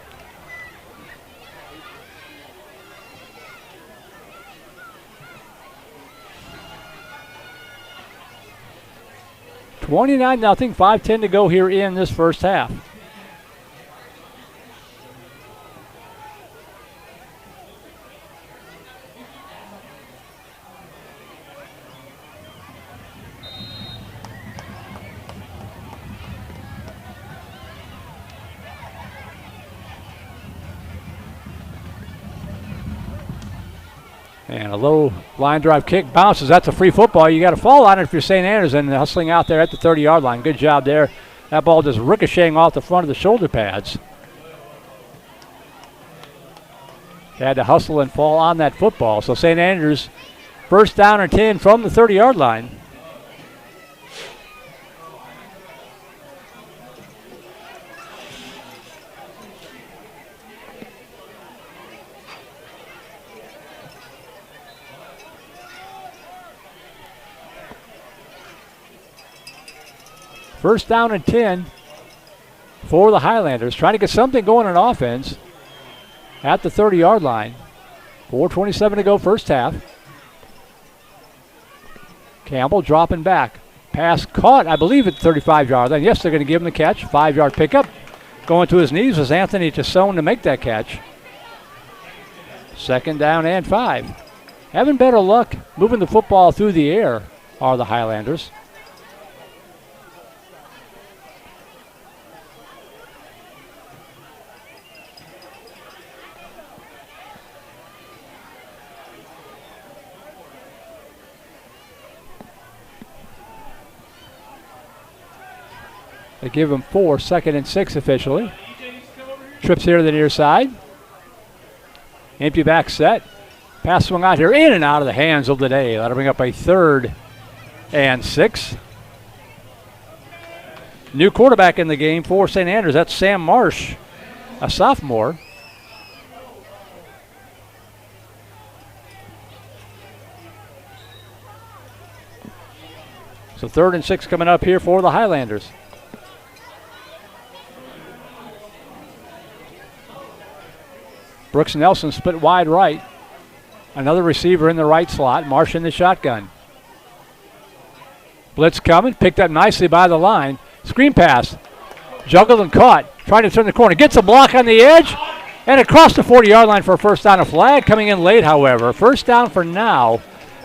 $29-0, 5:10 to go here in this first half. And a low line drive kick bounces. That's a free football. You got to fall on it if you're St. Andrews, and hustling out there at the 30-yard line. Good job there. That ball just ricocheting off the front of the shoulder pads. Had to hustle and fall on that football. So St. Andrews, first down and 10 from the 30-yard line. First down and 10 for the Highlanders. Trying to get something going on offense at the 30-yard line. 4:27 to go first half. Campbell dropping back. Pass caught, I believe, at the 35-yard line. Yes, they're going to give him the catch. 5-yard pickup. Going to his knees was Anthony Tassone to make that catch. Second down and 5. Having better luck moving the football through the air are the Highlanders. They give him 4, 2nd and 6 officially. Trips here to the near side. Empty back set. Pass swung out here, in and out of the hands of the day. That'll bring up a 3rd and 6. New quarterback in the game for St. Andrews. That's Sam Marsh, a sophomore. So 3rd and 6 coming up here for the Highlanders. Brooks Nelson split wide right. Another receiver in the right slot. Marsh in the shotgun. Blitz coming. Picked up nicely by the line. Screen pass. Juggled and caught. Trying to turn the corner. Gets a block on the edge. And across the 40-yard line for a first down. A flag coming in late, however. First down for now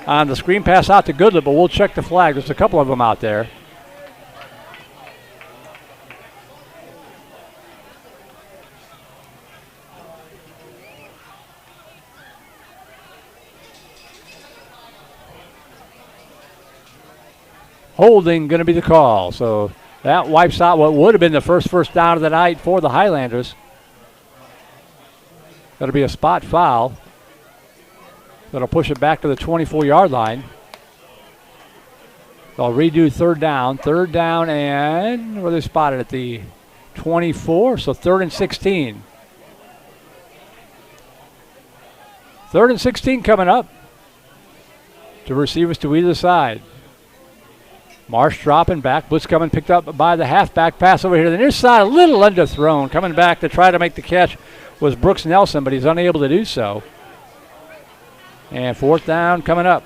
on the screen pass out to Goodlett, but we'll check the flag. There's a couple of them out there. Holding going to be the call. So that wipes out what would have been the first down of the night for the Highlanders. That'll be a spot foul. That'll push it back to the 24-yard line. They'll redo third down. Third down and where they spotted at the 24, so 3rd and 16. 3rd and 16 coming up. To receivers to either side. Marsh dropping back. Blitz coming, picked up by the halfback. Pass over here to the near side, a little underthrown. Coming back to try to make the catch was Brooks Nelson, but he's unable to do so. And 4th down coming up.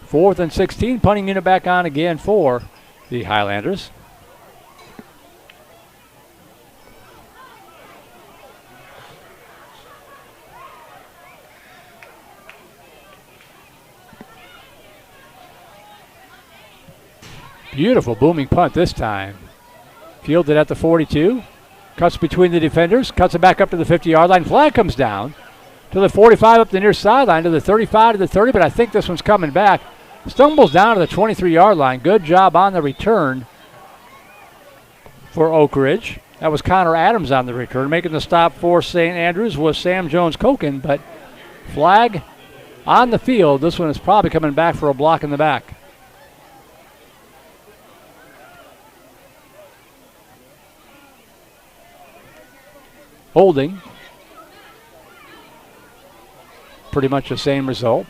Fourth and 16, punting unit back on again for the Highlanders. Beautiful booming punt this time. Fielded at the 42. Cuts between the defenders. Cuts it back up to the 50-yard line. Flag comes down to the 45 up the near sideline to the 35 to the 30, but I think this one's coming back. Stumbles down to the 23-yard line. Good job on the return for Oakridge. That was Connor Adams on the return. Making the stop for St. Andrews was Sam Jones-Koken, but flag on the field. This one is probably coming back for a block in the back. Holding. Pretty much the same result.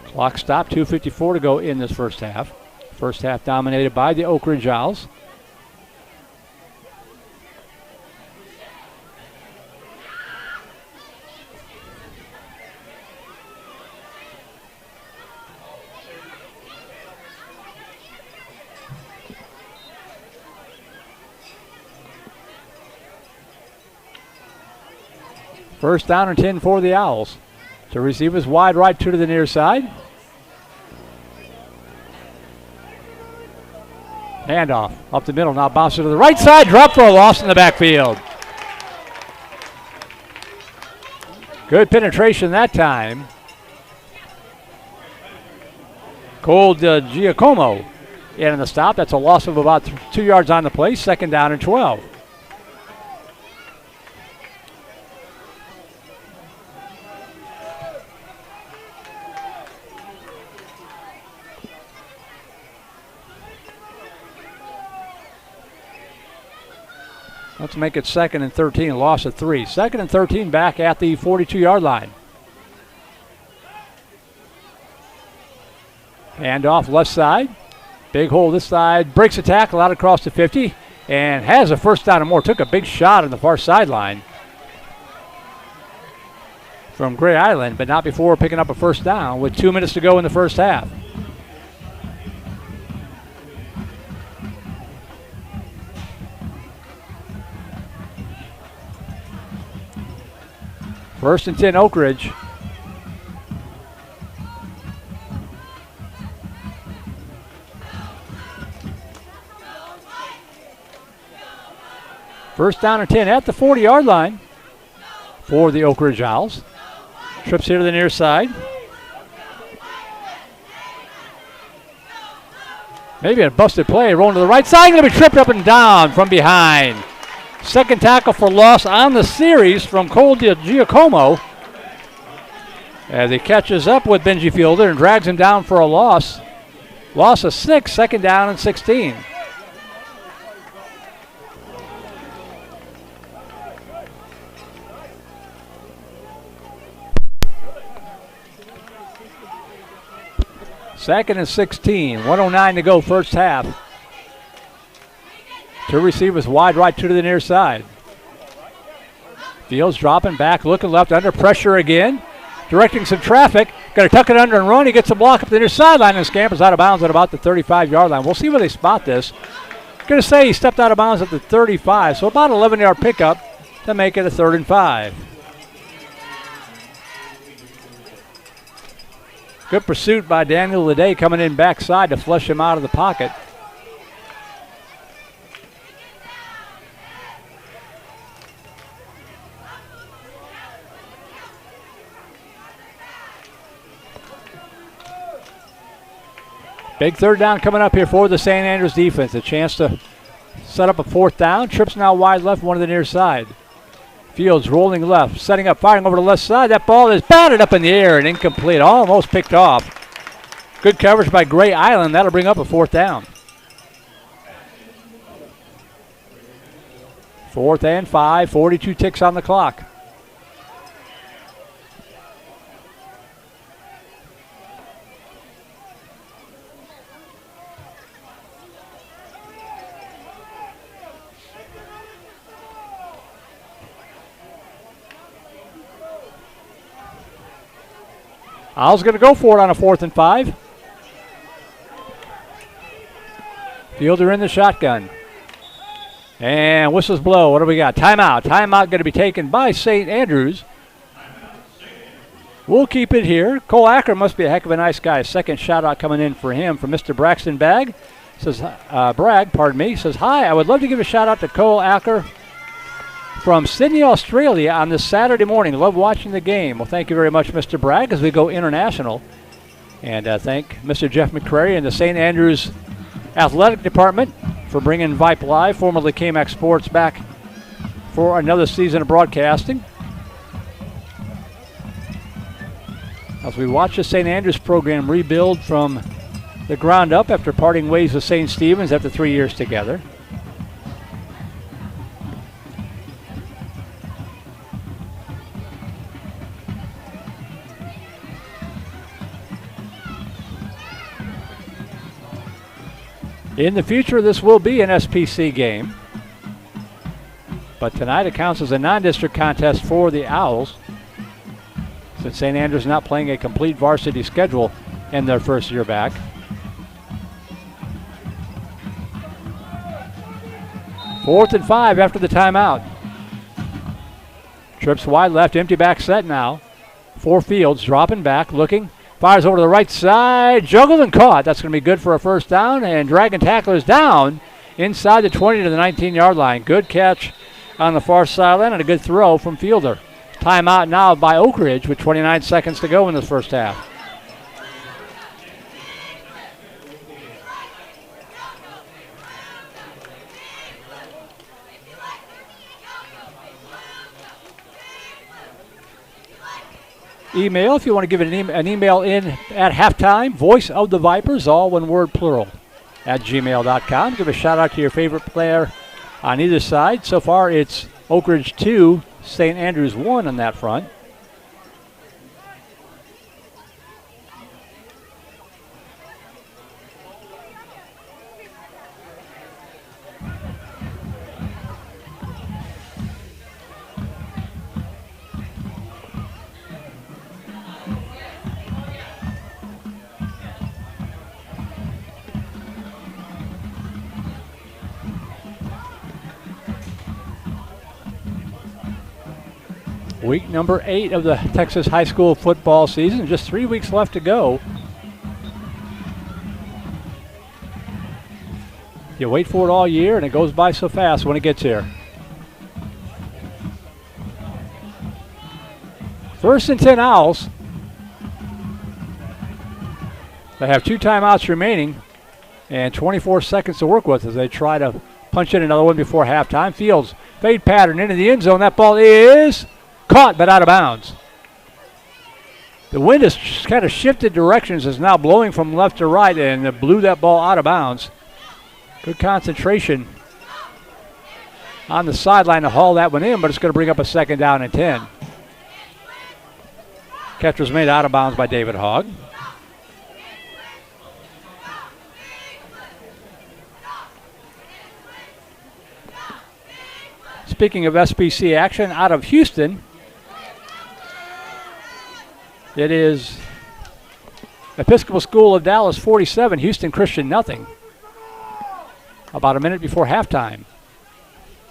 Clock stopped, 2:54 to go in this first half. First half dominated by the Oakridge Owls. First down and 10 for the Owls. To receive is wide right, 2 to the near side. Handoff up the middle, now bounces to the right side, drop for a loss in the backfield. Good penetration that time. Cole Giacomo in the stop. That's a loss of about 2 yards on the play. 2nd down and 12. Let's make it 2nd and 13, a loss of 3. 2nd and 13 back at the 42-yard line. Handoff left side. Big hole this side. Breaks a tackle out across the 50 and has a first down and more. Took a big shot on the far sideline from Gray Island, but not before picking up a first down with 2 minutes to go in the first half. First and 10, Oakridge. First down and 10 at the 40-yard line for the Oakridge Owls. Trips here to the near side. Maybe a busted play, rolling to the right side, going to be tripped up and down from behind. Second tackle for loss on the series from Cole Giacomo. As he catches up with Benji Fielder and drags him down for a loss. Loss of 6, 2nd down and 16. Second and 16, 1:09 to go first half. 2 receivers wide right, 2 to the near side. Fields dropping back, looking left, under pressure again. Directing some traffic. Got to tuck it under and run. He gets a block up the near sideline and scampers out of bounds at about the 35-yard line. We'll see where they spot this. Going to say he stepped out of bounds at the 35, so about 11-yard pickup to make it a 3rd and 5. Good pursuit by Daniel Leday coming in backside to flush him out of the pocket. Big 3rd down coming up here for the St. Andrews defense. A chance to set up a 4th down. Trips now wide left, one to the near side. Fields rolling left, setting up, firing over the left side. That ball is batted up in the air and incomplete. Almost picked off. Good coverage by Gray Island. That'll bring up a 4th down. 4th and 5, 42 ticks on the clock. Owls going to go for it on a 4th and 5. Fielder in the shotgun. And whistles blow. What do we got? Timeout. Timeout going to be taken by St. Andrews. We'll keep it here. Cole Acker must be a heck of a nice guy. Second shout out coming in for him from Mr. Braxton Bragg. Says, says, hi, I would love to give a shout out to Cole Acker from Sydney, Australia on this Saturday morning. Love watching the game. Well, thank you very much, Mr. Bragg, as we go international. And thank Mr. Jeff McCrary and the St. Andrews Athletic Department for bringing Vype Live, formerly KMAX Sports, back for another season of broadcasting. As we watch the St. Andrews program rebuild from the ground up after parting ways with St. Stephen's after 3 years together. In the future, this will be an SPC game. But tonight it counts as a non-district contest for the Owls, since St. Andrews is not playing a complete varsity schedule in their first year back. Fourth and 5 after the timeout. Trips wide left, empty back set now. For Fields, dropping back, looking. Fires over to the right side, juggled and caught. That's going to be good for a 1st down, and dragging tacklers down inside the 20 to the 19-yard line. Good catch on the far sideline and a good throw from Fielder. Timeout now by Oakridge with 29 seconds to go in the first half. Email if you want to give it an email in at halftime. Voice of the Vipers, all one word plural, at gmail.com. Give a shout out to your favorite player on either side. So far it's Oakridge 2, St. Andrews 1 on that front. Week number 8 of the Texas high school football season. Just 3 weeks left to go. You wait for it all year, and it goes by so fast when it gets here. 1st and 10 Owls. They have 2 timeouts remaining and 24 seconds to work with as they try to punch in another one before halftime. Fields, fade pattern into the end zone. That ball is caught but out of bounds. The wind has kind of shifted directions. It's now blowing from left to right and blew that ball out of bounds. Good concentration on the sideline to haul that one in, but it's going to bring up a 2nd down and 10. Catch was made out of bounds by David Hogg. Speaking of SPC action, out of Houston, it is Episcopal School of Dallas 47, Houston Christian nothing. About a minute before halftime.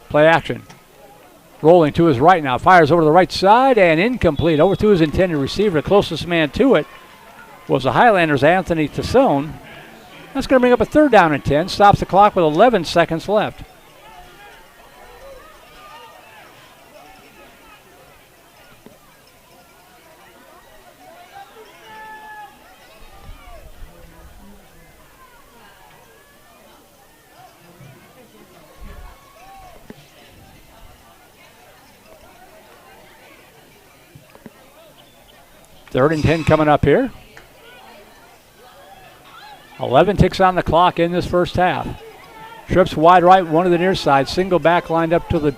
Play action. Rolling to his right now. Fires over to the right side and incomplete. Over to his intended receiver. The closest man to it was the Highlanders' Anthony Tassone. That's going to bring up a 3rd down and 10. Stops the clock with 11 seconds left. Third and 10 coming up here. 11 ticks on the clock in this first half. Trips wide right, one to the near side. Single back lined up to the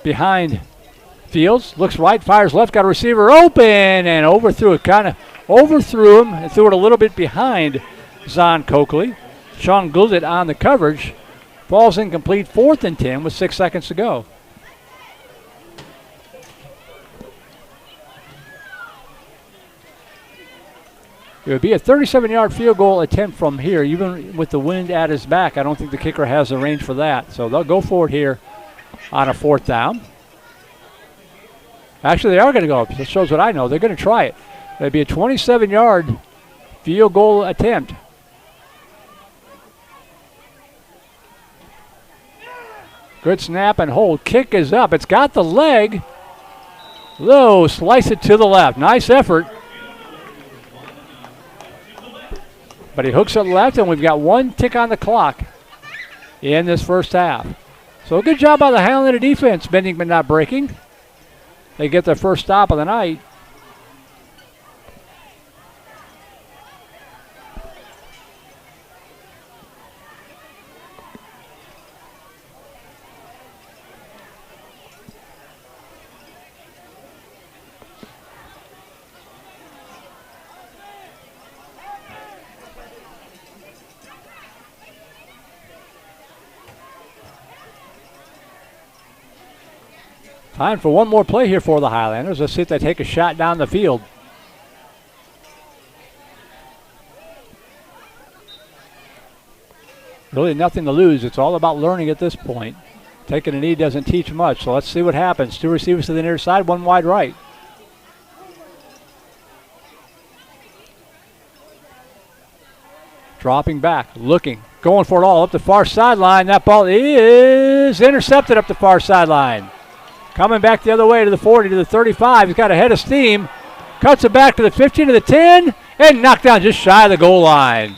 behind Fields. Looks right, fires left, got a receiver open and overthrew it. Kind of overthrew him and threw it a little bit behind Zon Coakley. Sean Goulded on the coverage. Falls incomplete, 4th and 10 with 6 seconds to go. It would be a 37-yard field goal attempt from here, even with the wind at his back. I don't think the kicker has the range for that. So they'll go for it here on a 4th down. Actually, they are going to go. That shows what I know. They're going to try it. It'd be a 27-yard field goal attempt. Good snap and hold. Kick is up. It's got the leg. Low, slice it to the left. Nice effort. But he hooks it left, and we've got 1 tick on the clock in this first half. So a good job by the Highlander defense, bending but not breaking. They get their first stop of the night. Time for one more play here for the Highlanders. Let's see if they take a shot down the field. Really nothing to lose. It's all about learning at this point. Taking a knee doesn't teach much, so let's see what happens. 2 receivers to the near side, 1 wide right. Dropping back, looking, going for it all up the far sideline. That ball is intercepted up the far sideline. Coming back the other way to the 40, to the 35. He's got a head of steam. Cuts it back to the 15, to the 10, and knocked down just shy of the goal line.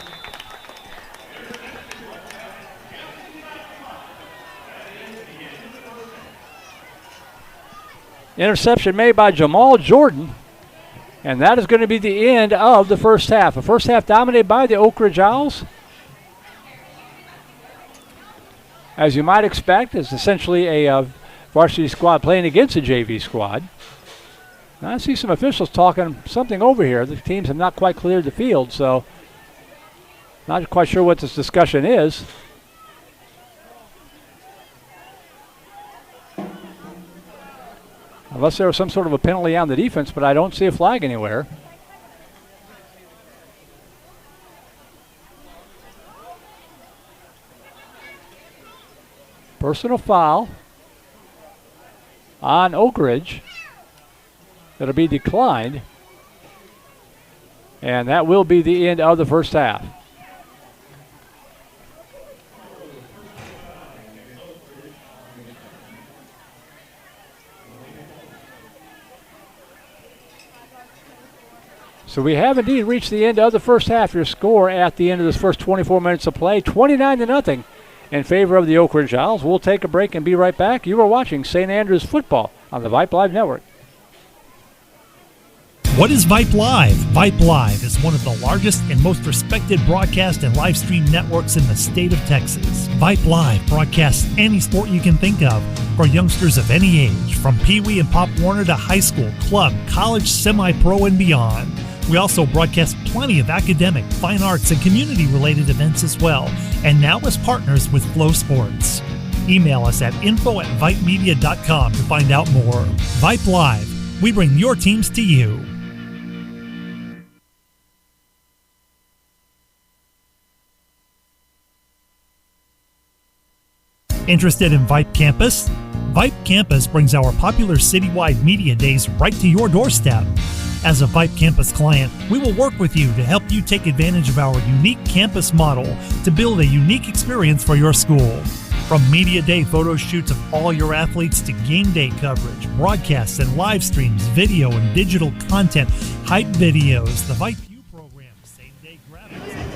Interception made by Jamal Jordan. And that is going to be the end of the first half. The first half dominated by the Oakridge Owls. As you might expect, it's essentially a varsity squad playing against a JV squad. Now I see some officials talking something over here. The teams have not quite cleared the field, so not quite sure what this discussion is. Unless there was some sort of a penalty on the defense, but I don't see a flag anywhere. Personal foul on Oakridge. That'll be declined. And that will be the end of the first half. So we have indeed reached the end of the first half. Your score at the end of this first 24 minutes of play, 29-0 in favor of the Oakridge Owls. We'll take a break and be right back. You are watching St. Andrews football on the Vype Live Network. What is Vype Live? Vype Live is one of the largest and most respected broadcast and live stream networks in the state of Texas. Vype Live broadcasts any sport you can think of for youngsters of any age, from Pee Wee and Pop Warner to high school, club, college, semi-pro, and beyond. We also broadcast plenty of academic, fine arts, and community-related events as well, and now as partners with Flow Sports. Email us at info@vypemedia.com to find out more. Vype Live. We bring your teams to you. Interested in Vype Campus? Vype Campus brings our popular citywide media days right to your doorstep. As a Vype Campus client, we will work with you to help you take advantage of our unique campus model to build a unique experience for your school. From media day photo shoots of all your athletes to game day coverage, broadcasts and live streams, video and digital content, hype videos, the Vype U program, same day graphics.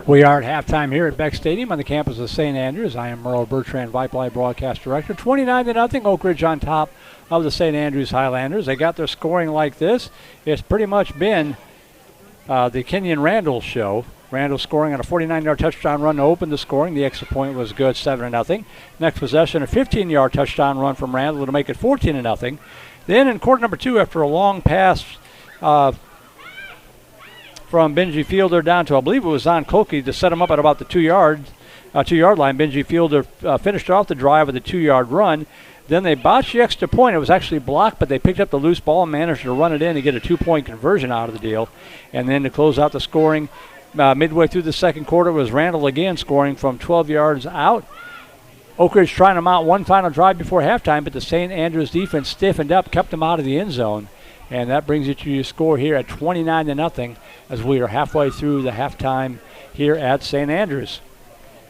We are at halftime here at Beck Stadium on the campus of St. Andrews. I am Merle Bertrand, Vype Live broadcast director. 29-0, Oakridge on top of the St. Andrews Highlanders. They got their scoring like this. It's pretty much been the Kenyon Randall show. Randall scoring on a 49-yard touchdown run to open the scoring. The extra point was good, 7-0. Next possession, a 15-yard touchdown run from Randall to make it 14-0. Then in quarter number 2, after a long pass from Benji Fielder down to, I believe it was on Kolke to set him up at about the 2-yard line. Benji Fielder finished off the drive with a 2-yard run. Then they botched the extra point. It was actually blocked, but they picked up the loose ball and managed to run it in to get a 2-point conversion out of the deal. And then to close out the scoring, midway through the second quarter was Randall again scoring from 12 yards out. Oakridge trying to mount one final drive before halftime, but the St. Andrews defense stiffened up, kept them out of the end zone. And that brings you to your score here at 29-0 as we are halfway through the halftime here at St. Andrews.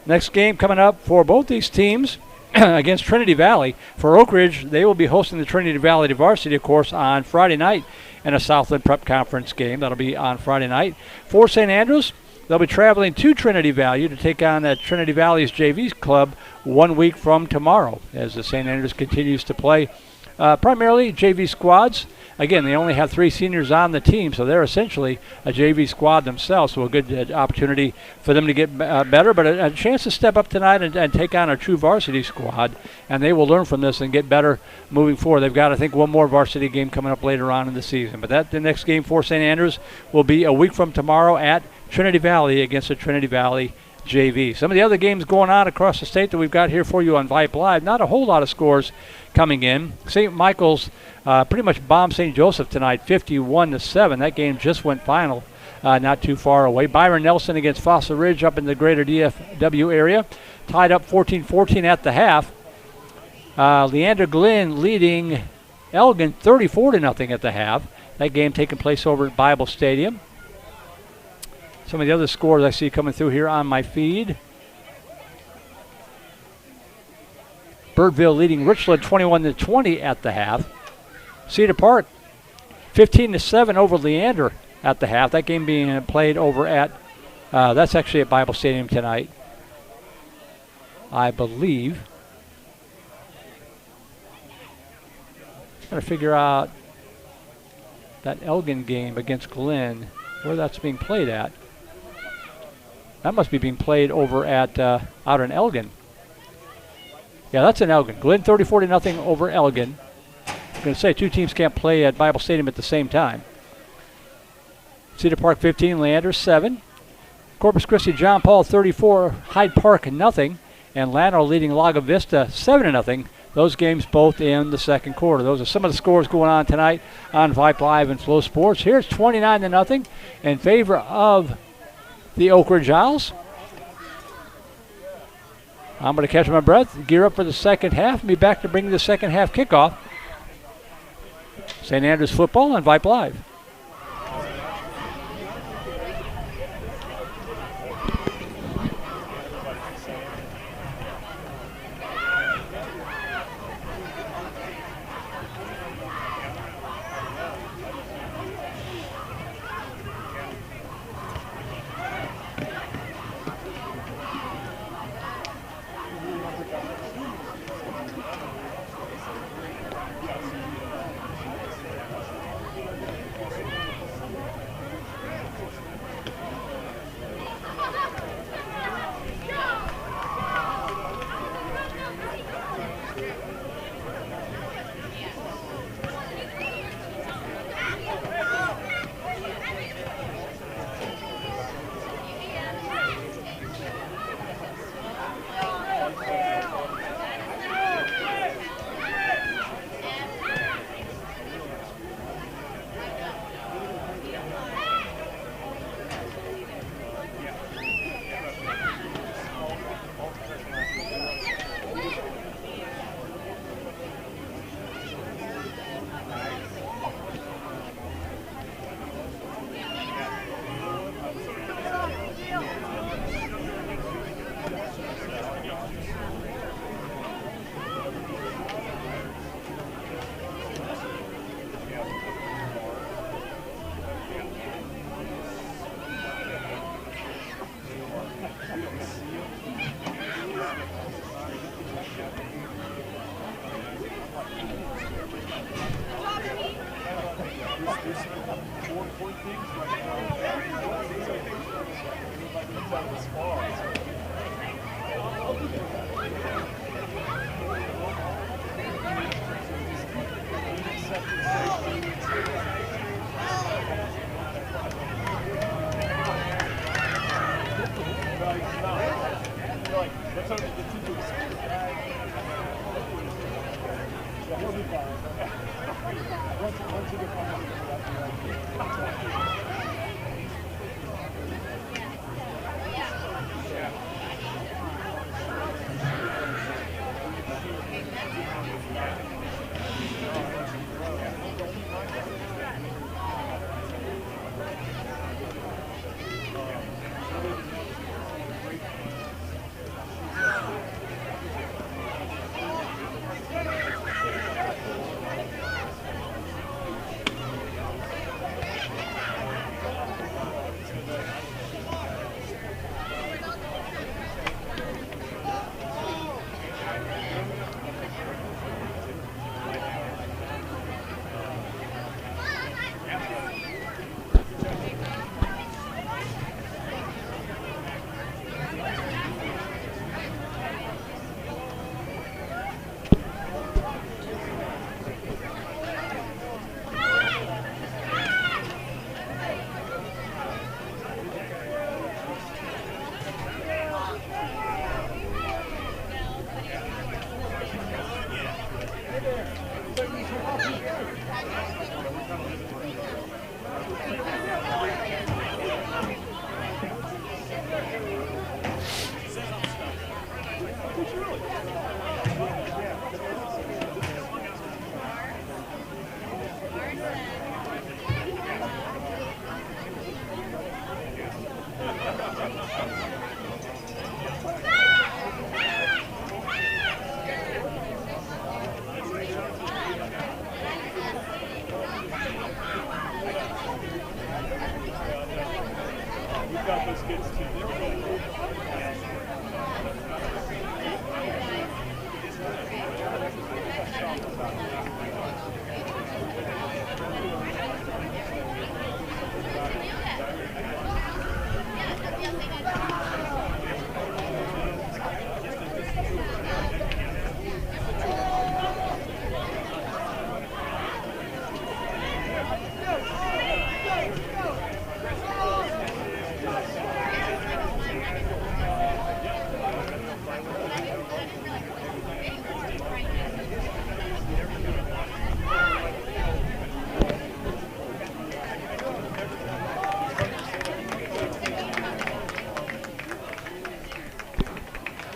Next game coming up for both these teams against Trinity Valley. For Oakridge, they will be hosting the Trinity Valley Varsity, of course, on Friday night in a Southland Prep Conference game. That'll be on Friday night. For St. Andrews, they'll be traveling to Trinity Valley to take on Trinity Valley's JV club 1 week from tomorrow as the St. Andrews continues to play primarily JV squads. Again, they only have 3 seniors on the team, so they're essentially a JV squad themselves, so a good opportunity for them to get better, but a chance to step up tonight and take on a true varsity squad, and they will learn from this and get better moving forward. They've got, I think, one more varsity game coming up later on in the season, but the next game for St. Andrews will be a week from tomorrow at Trinity Valley against the Trinity Valley JV. Some of the other games going on across the state that we've got here for you on Vype Live, not a whole lot of scores coming in. St. Michael's pretty much bombed St. Joseph tonight, 51-7. That game just went final. not too far away. Byron Nelson against Fossil Ridge up in the greater DFW area. Tied up 14-14 at the half. Leander Glenn leading Elgin 34-0 at the half. That game taking place over at Bible Stadium. Some of the other scores I see coming through here on my feed. Birdville leading Richland 21-20 at the half. Cedar Park 15-7 over Leander at the half. That game being played over at, that's actually at Bible Stadium tonight, I believe. Got to figure out that Elgin game against Glenn, where that's being played at. That must be being played over at out in Elgin. Yeah, that's in Elgin. Glenn 34-0 over Elgin. I'm going to say two teams can't play at Bible Stadium at the same time. Cedar Park 15, Leander 7. Corpus Christi John Paul 34, Hyde Park 0, and Llano leading Laga Vista 7-0. Those games both in the second quarter. Those are some of the scores going on tonight on Vype Live and Flow Sports. Here's 29-0 in favor of the Oakridge Owls. I'm going to catch my breath, gear up for the second half, and be back to bring the second half kickoff. St. Andrews football on Vype Live.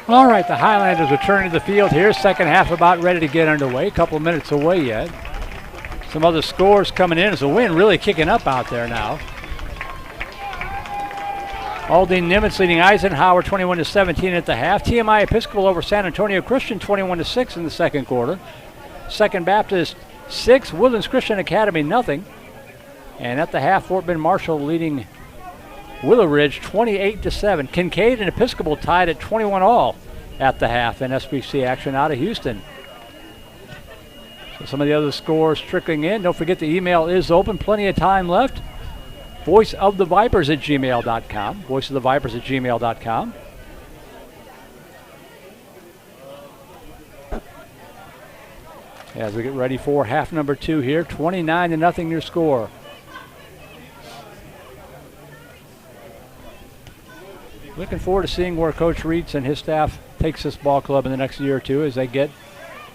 All right, the Highlanders returning to the field here. Second half about ready to get underway. A couple of minutes away yet. Some other scores coming in as the wind really kicking up out there now. Aldine Nimitz leading Eisenhower 21-17 at the half. TMI Episcopal over San Antonio Christian 21-6 in the second quarter. Second Baptist 6, Woodlands Christian Academy nothing. And at the half, Fort Bend Marshall leading Willow Ridge 28-7. Kincaid and Episcopal tied at 21 all at the half in SBC action out of Houston. So some of the other scores trickling in. Don't forget the email is open. Plenty of time left. voiceofthevipers@gmail.com. voiceofthevipers@gmail.com. As we get ready for half number 2 here. 29-0 your score. Looking forward to seeing where Coach Reitz and his staff takes this ball club in the next year or two as they get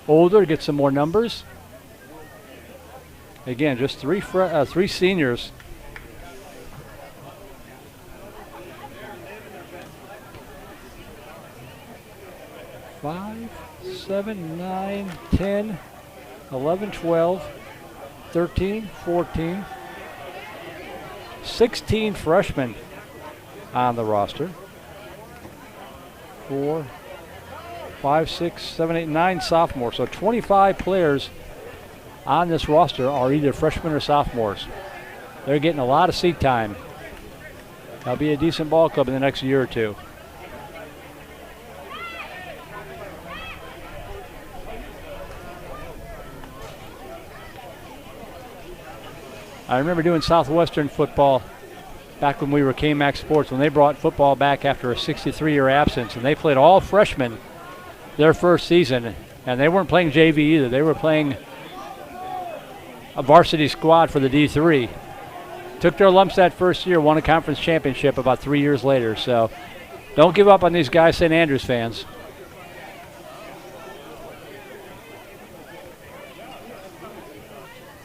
older, get some more numbers. Again, just three seniors. Five, 7, 9, 10, 11, 12, 13, 14, 16 freshmen on the roster. 4, 5, 6, 7, 8, 9 sophomores. So 25 players on this roster are either freshmen or sophomores. They're getting a lot of seat time. That'll be a decent ball club in the next year or two. I remember doing Southwestern football back when we were K-Max Sports, when they brought football back after a 63-year absence, and they played all freshmen their first season, and they weren't playing JV either. They were playing a varsity squad for the D3. Took their lumps that first year, won a conference championship about 3 years later. So don't give up on these guys, St. Andrews fans.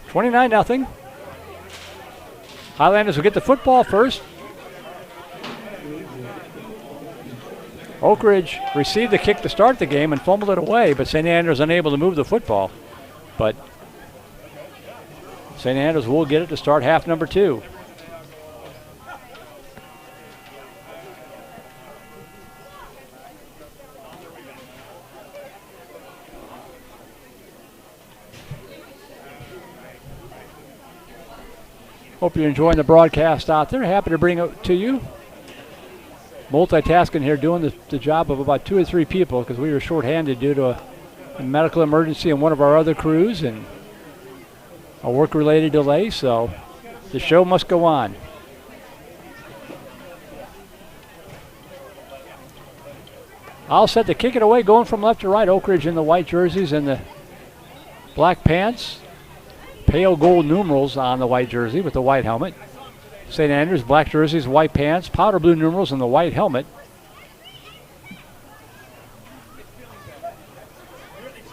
$29-0. Highlanders will get the football first. Oakridge received the kick to start the game and fumbled it away, but St. Andrews unable to move the football. But St. Andrews will get it to start half number 2. Hope you're enjoying the broadcast out there. Happy to bring it to you. Multitasking here, doing the job of about 2 or 3 people because we were shorthanded due to a medical emergency in one of our other crews and a work-related delay, so the show must go on. All set to kick it away, going from left to right. Oakridge in the white jerseys and the black pants. Pale gold numerals on the white jersey with the white helmet. St. Andrews, black jerseys, white pants, powder blue numerals, and the white helmet.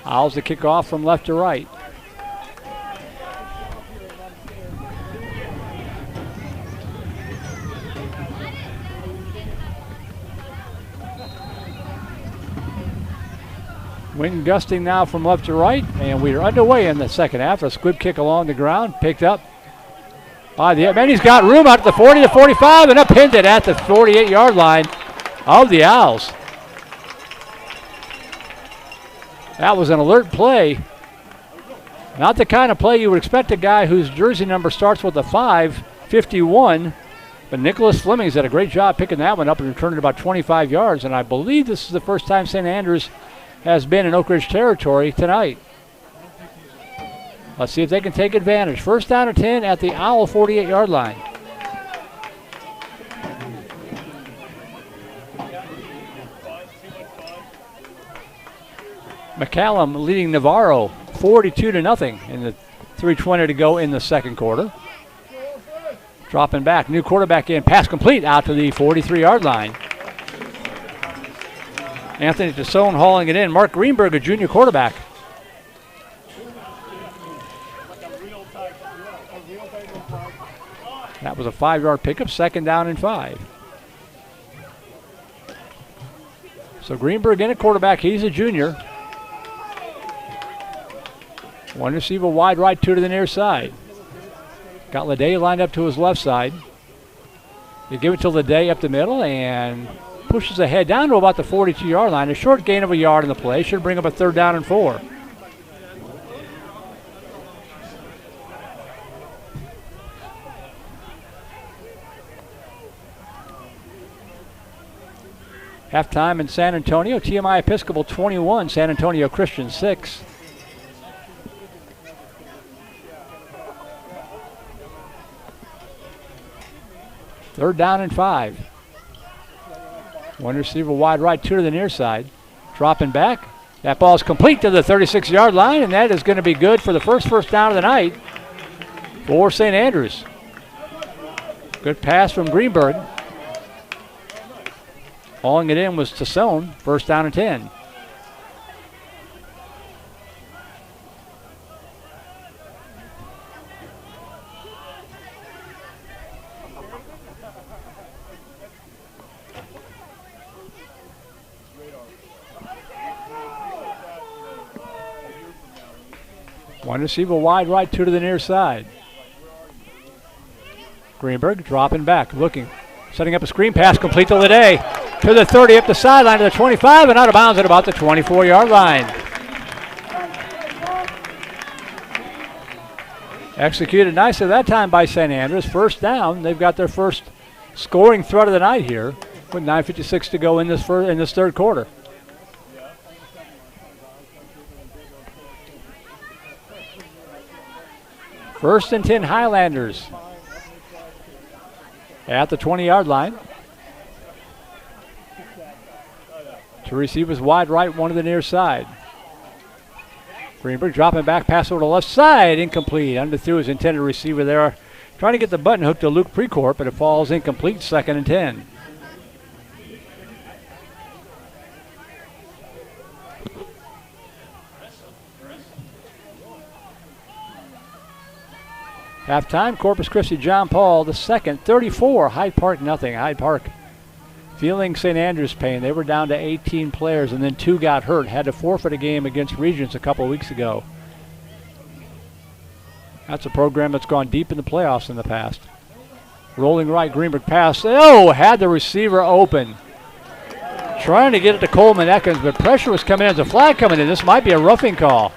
Owls to kick off from left to right. Wind gusting now from left to right, and we are underway in the second half. A squib kick along the ground, picked up by the man. He's got room out at the 40 to 45, and uppinned it at the 48-yard line of the Owls. That was an alert play. Not the kind of play you would expect a guy whose jersey number starts with a 5, 51, But Nicholas Fleming's did a great job picking that one up and returned it about 25 yards. And I believe this is the first time St. Andrews has been in Oakridge territory tonight. Let's see if they can take advantage. First down and 10 at the Owl 48-yard line. McCallum leading Navarro 42-0 in the 3:20 to go in the second quarter. Dropping back, new quarterback in, pass complete out to the 43-yard line. Anthony Tassone hauling it in. Mark Greenberg, a junior quarterback. That was a 5-yard pickup, second down and 5. So Greenberg in at quarterback, he's a junior. One receiver wide right, two to the near side. Got Leday lined up to his left side. They give it to Leday up the middle and pushes ahead down to about the 42-yard line. A short gain of a yard in the play. Should bring up a 3rd down and 4. Halftime in San Antonio. TMI Episcopal 21, San Antonio Christian 6. Third down and 5. One receiver wide right, two to the near side. Dropping back. That ball is complete to the 36-yard line, and that is going to be good for the first down of the night for St. Andrews. Good pass from Greenberg. Hauling it in was Tassone. First down and 10. One receiver wide right, two to the near side. Greenberg dropping back, looking, setting up a screen pass, complete to Leday. To the 30, up the sideline to the 25, and out of bounds at about the 24-yard line. Executed nicely that time by St. Andrews. First down. They've got their first scoring threat of the night here with 9:56 to go in this third quarter. First and 10 Highlanders at the 20-yard line. To receive is wide right, one to the near side. Greenberg dropping back, pass over to the left side, incomplete. Underthrew his intended receiver there. Trying to get the button hook to Luke Precourt, but it falls incomplete, 2nd and 10. Halftime, Corpus Christi John Paul the second, 34, Hyde Park nothing. Hyde Park feeling St. Andrews' pain. They were down to 18 players and then 2 got hurt. Had to forfeit a game against Regents a couple of weeks ago. That's a program that's gone deep in the playoffs in the past. Rolling right, Greenberg pass. Oh, had the receiver open. Trying to get it to Coleman Ekins, but pressure was coming in. There's a flag coming in. This might be a roughing call.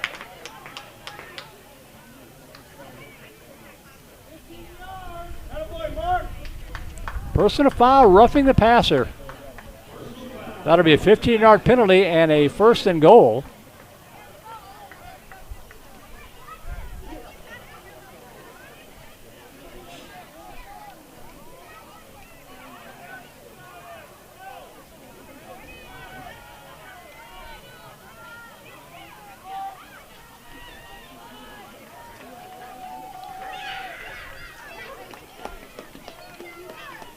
Personal foul, roughing the passer. That'll be a 15-yard penalty and a 1st and goal.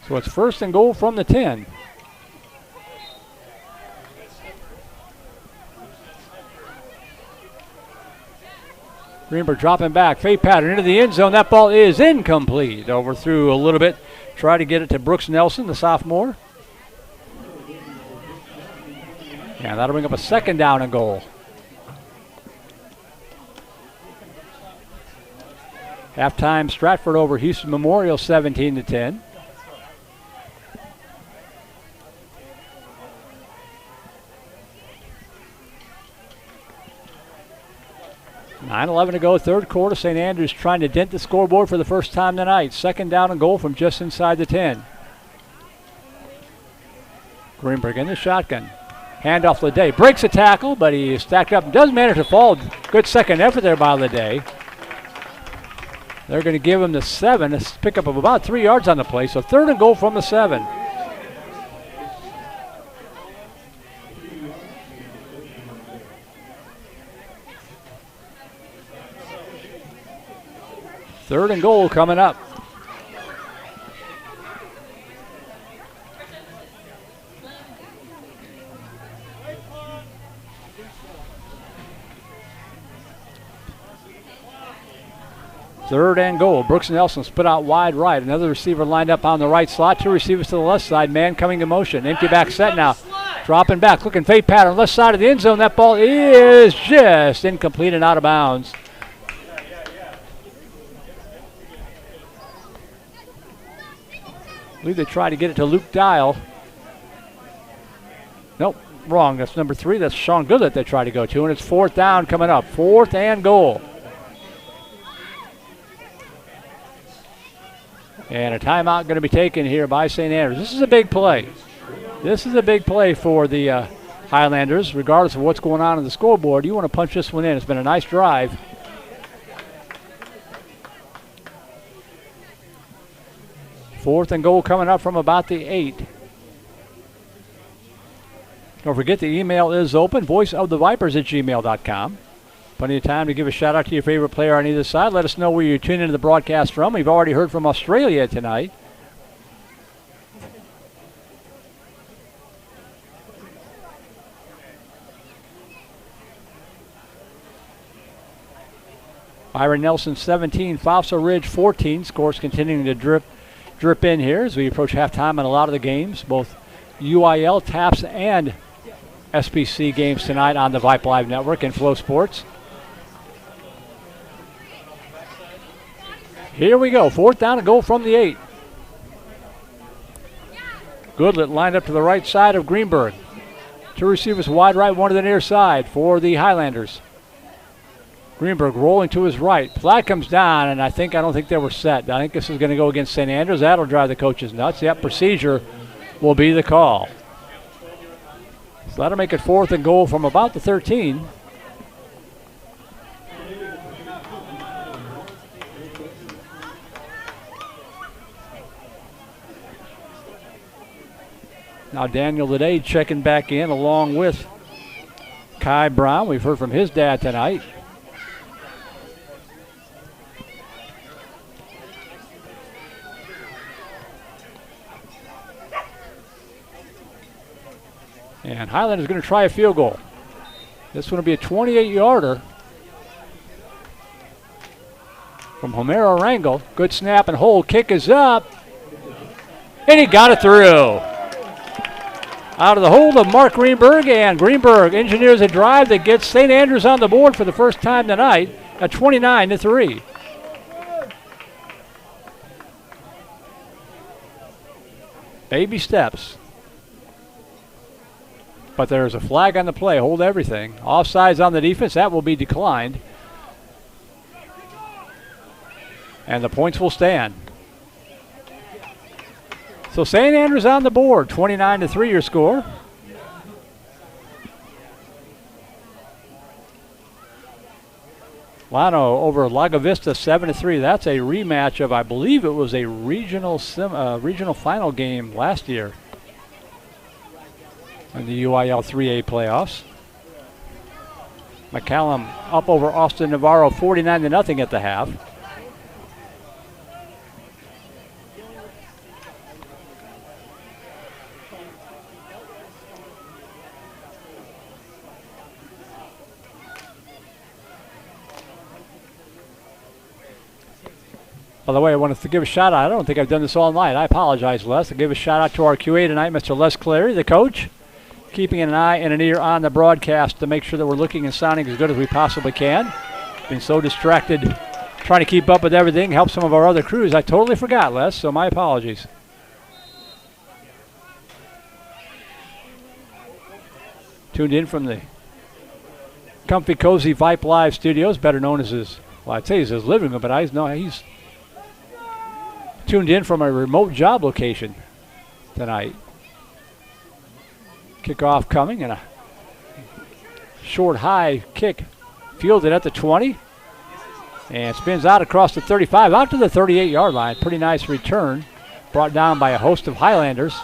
So it's 1st and goal from the 10. Greenberg dropping back, fake pattern into the end zone. That ball is incomplete. Overthrew a little bit. Try to get it to Brooks Nelson, the sophomore. Yeah, that'll bring up a 2nd down and goal. Halftime, Stratford over Houston Memorial, 17-10. 9:11 to go, third quarter. St. Andrews trying to dent the scoreboard for the first time tonight. Second down and goal from just inside the 10. Greenberg in the shotgun. Handoff Leday. Breaks a tackle, but he is stacked up and does manage to fall. Good second effort there by Leday. They're going to give him the 7. A pickup of about 3 yards on the play. So third and goal from the 7. Third and goal coming up. Third and goal. Brooks Nelson split out wide right. Another receiver lined up on the right slot. 2 receivers to the left side. Man coming in motion. Empty back set now. Dropping back. Looking fade pattern. Left side of the end zone. That ball is just incomplete and out of bounds. I believe they tried to get it to Luke Dial. Nope, wrong. That's number 3. That's Sean Goodlett they tried to go to. And it's fourth down coming up. Fourth and goal. And a timeout going to be taken here by St. Andrews. This is a big play. This is a big play for the Highlanders. Regardless of what's going on the scoreboard, you want to punch this one in. It's been a nice drive. Fourth and goal coming up from about the 8. Don't forget the email is open, voiceofthevipers@gmail.com. Plenty of time to give a shout out to your favorite player on either side. Let us know where you're tuning into the broadcast from. We've already heard from Australia tonight. Byron Nelson 17, Fossil Ridge 14. Scores continuing to drip in here as we approach halftime in a lot of the games, both UIL, TAPS, and SPC games tonight on the Vype Live Network and Flow Sports. Here we go. Fourth down and goal from the 8. Goodlett lined up to the right side of Greenberg. 2 receivers wide right, 1 to the near side for the Highlanders. Greenberg rolling to his right. Flag comes down, and I don't think they were set. I think this is going to go against St. Andrews. That'll drive the coaches nuts. Yep, procedure will be the call. So that'll make it fourth and goal from about the 13. Now Daniel Leday checking back in along with Kai Brown. We've heard from his dad tonight. And Highland is going to try a field goal. This one will be a 28-yarder from Homero Rangel. Good snap and hold. Kick is up. And he got it through. Out of the hold of Mark Greenberg, and Greenberg engineers a drive that gets St. Andrews on the board for the first time tonight at 29-3. Baby steps. But there's a flag on the play. Hold everything. Offsides on the defense. That will be declined. And the points will stand. So St. Andrews on the board. 29-3 your score. Lano over Lago Vista 7-3. That's a rematch of, I believe it was a regional final game last year in the UIL 3A playoffs. McCallum up over Austin Navarro 49-0 at the half. By the way, I wanted to give a shout out. I don't think I've done this all night. I apologize, Les. I'll give a shout out to our QA tonight, Mr. Les Clary, the coach, keeping an eye and an ear on the broadcast to make sure that we're looking and sounding as good as we possibly can. Been so distracted trying to keep up with everything, help some of our other crews. I totally forgot, Les, so my apologies. Tuned in from the comfy, cozy Vype Live studios, better known as his, well, I'd say he's his living room, but he's tuned in from a remote job location tonight. Kickoff coming, and a short high kick fielded at the 20. And spins out across the 35, out to the 38-yard line. Pretty nice return, brought down by a host of Highlanders.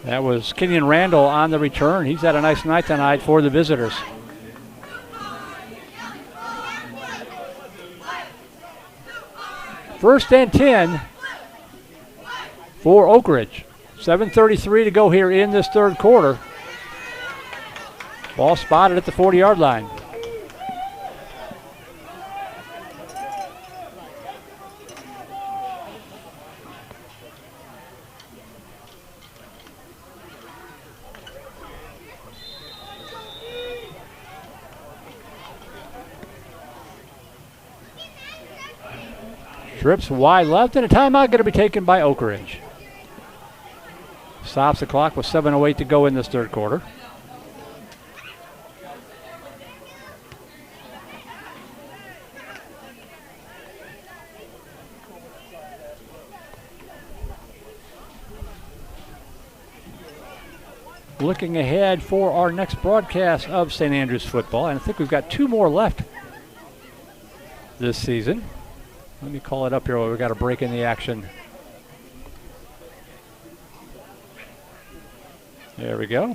That was Kenyon Randall on the return. He's had a nice night tonight for the visitors. First and 10 for Oakridge. 7:33 to go here in this third quarter. Ball spotted at the 40-yard line. Trips wide left, and a timeout going to be taken by Oakridge. Stops the clock with 7:08 to go in this third quarter. Looking ahead for our next broadcast of St. Andrews football, and I think we've got 2 more left this season. Let me call it up here while we've got a break in the action. There we go.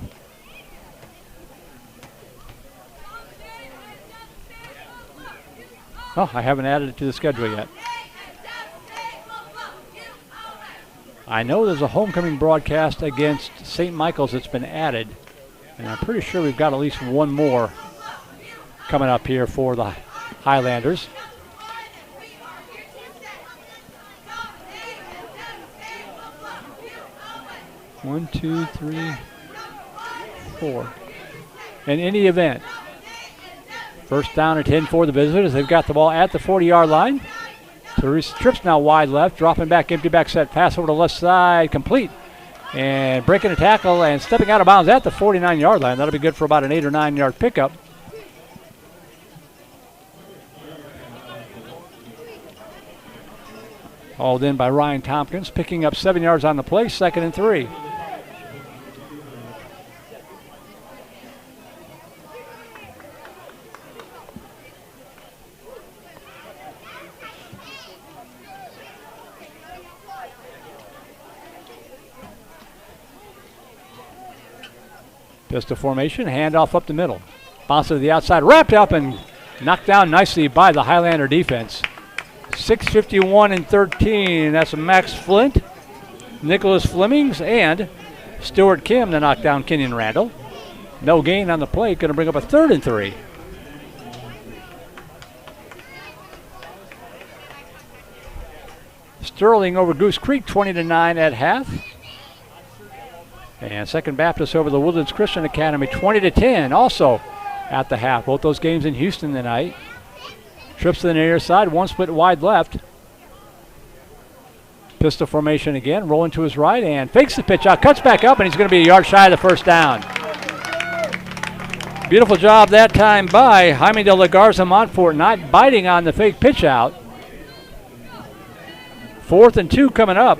Oh, I haven't added it to the schedule yet. I know there's a homecoming broadcast against St. Michael's that's been added, and I'm pretty sure we've got at least one more coming up here for the Highlanders. One, two, three, four. In any event, first down and 10 for the visitors. They've got the ball at the 40-yard line. Trips now wide left, dropping back, empty back set, pass over to the left side, complete. And breaking a tackle and stepping out of bounds at the 49-yard line. That'll be good for about an 8 or 9 yard pickup. Hauled in by Ryan Tompkins, picking up 7 yards on the play, 2nd and 3. Pistol formation, handoff up the middle. Bounce to the outside, wrapped up and knocked down nicely by the Highlander defense. 6:51 and 13. That's Max Flint, Nicholas Flemings, and Stuart Kim to knock down Kenyon Randall. No gain on the play, going to bring up a 3rd and 3. Sterling over Goose Creek, 20-9 at half. And Second Baptist over the Woodlands Christian Academy, 20-10, also at the half. Both those games in Houston tonight. Trips to the near side, one split wide left. Pistol formation again, rolling to his right and fakes the pitch out, cuts back up, and he's going to be a yard shy of the first down. Beautiful job that time by Jaime de la Garza Montfort, not biting on the fake pitch out. 4th and 2 coming up.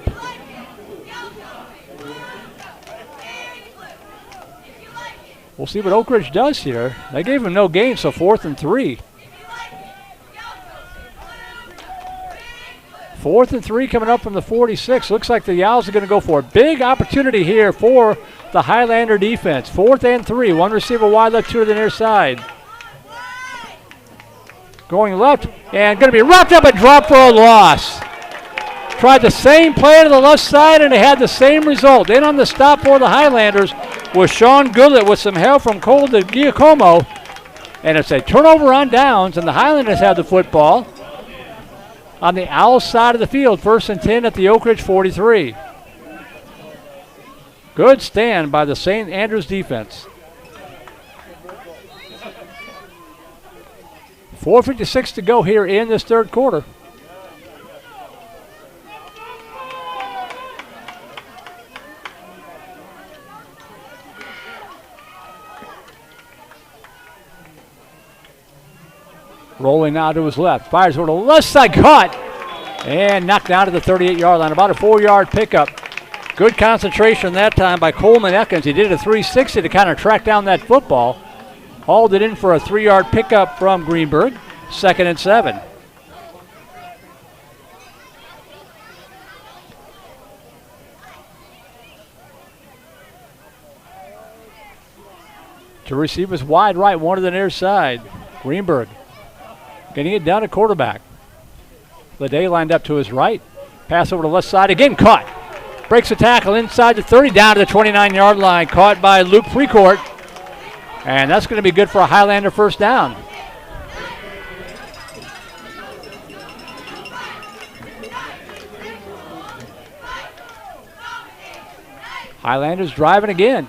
We'll see what Oakridge does here. They gave him no gain, so 4th and 3. 4th and 3 coming up from the 46. Looks like the Owls are going to go for a big opportunity here for the Highlander defense. 4th and 3. One receiver wide left, 2 to the near side. Going left and going to be wrapped up and dropped for a loss. Tried the same play to the left side and it had the same result. In on the stop for the Highlanders was Sean Goodlett with some help from Cole Giacomo. And it's a turnover on downs, and the Highlanders have the football on the Owls side of the field. 1st and 10 at the Oakridge 43. Good stand by the St. Andrews defense. 4:56 to go here in this third quarter. Rolling now to his left. Fires over to the left side. Caught. And knocked down to the 38-yard line. About a 4-yard pickup. Good concentration that time by Coleman Ekins. He did a 360 to kind of track down that football. Hauled it in for a 3-yard pickup from Greenberg. 2nd and 7. To receive is wide right, one to the near side. Greenberg getting it down to quarterback. Leday lined up to his right. Pass over to the left side, again caught. Breaks the tackle inside the 30, down to the 29-yard line. Caught by Luke Precourt. And that's going to be good for a Highlander first down. Highlanders driving again.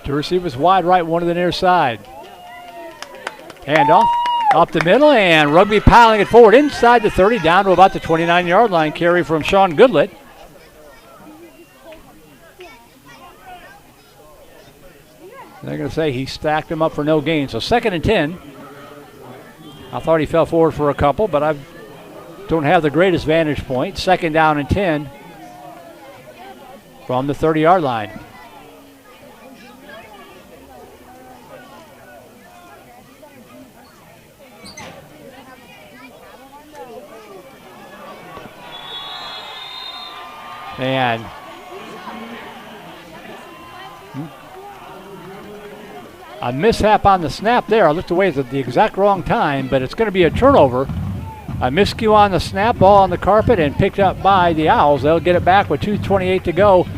To receive is wide right, one to the near side. Handoff up the middle, and Rugby piling it forward inside the 30, down to about the 29-yard line. Carry from Sean Goodlett. They're going to say he stacked him up for no gain. So 2nd and 10. I thought he fell forward for a couple, but I don't have the greatest vantage point. 2nd down and 10 from the 30-yard line. And a mishap on the snap there. I looked away at the exact wrong time, but it's going to be a turnover. A miscue on the snap, ball on the carpet, and picked up by the Owls. They'll get it back with 2:28 to go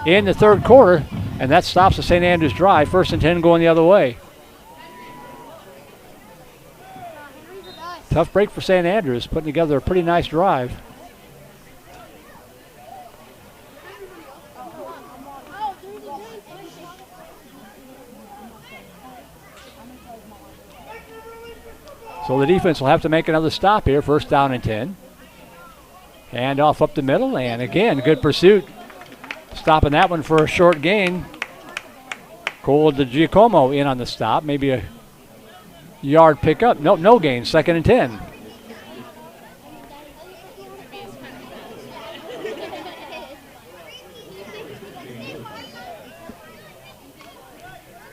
in the third quarter, and that stops the St. Andrews drive. 1st and 10 going the other way. Tough break for St. Andrews, putting together a pretty nice drive. So the defense will have to make another stop here. 1st down and 10. Hand off up the middle, and again, good pursuit. Stopping that one for a short gain. Cole DiGiacomo in on the stop. Maybe a yard pickup. Nope, no gain. 2nd and 10.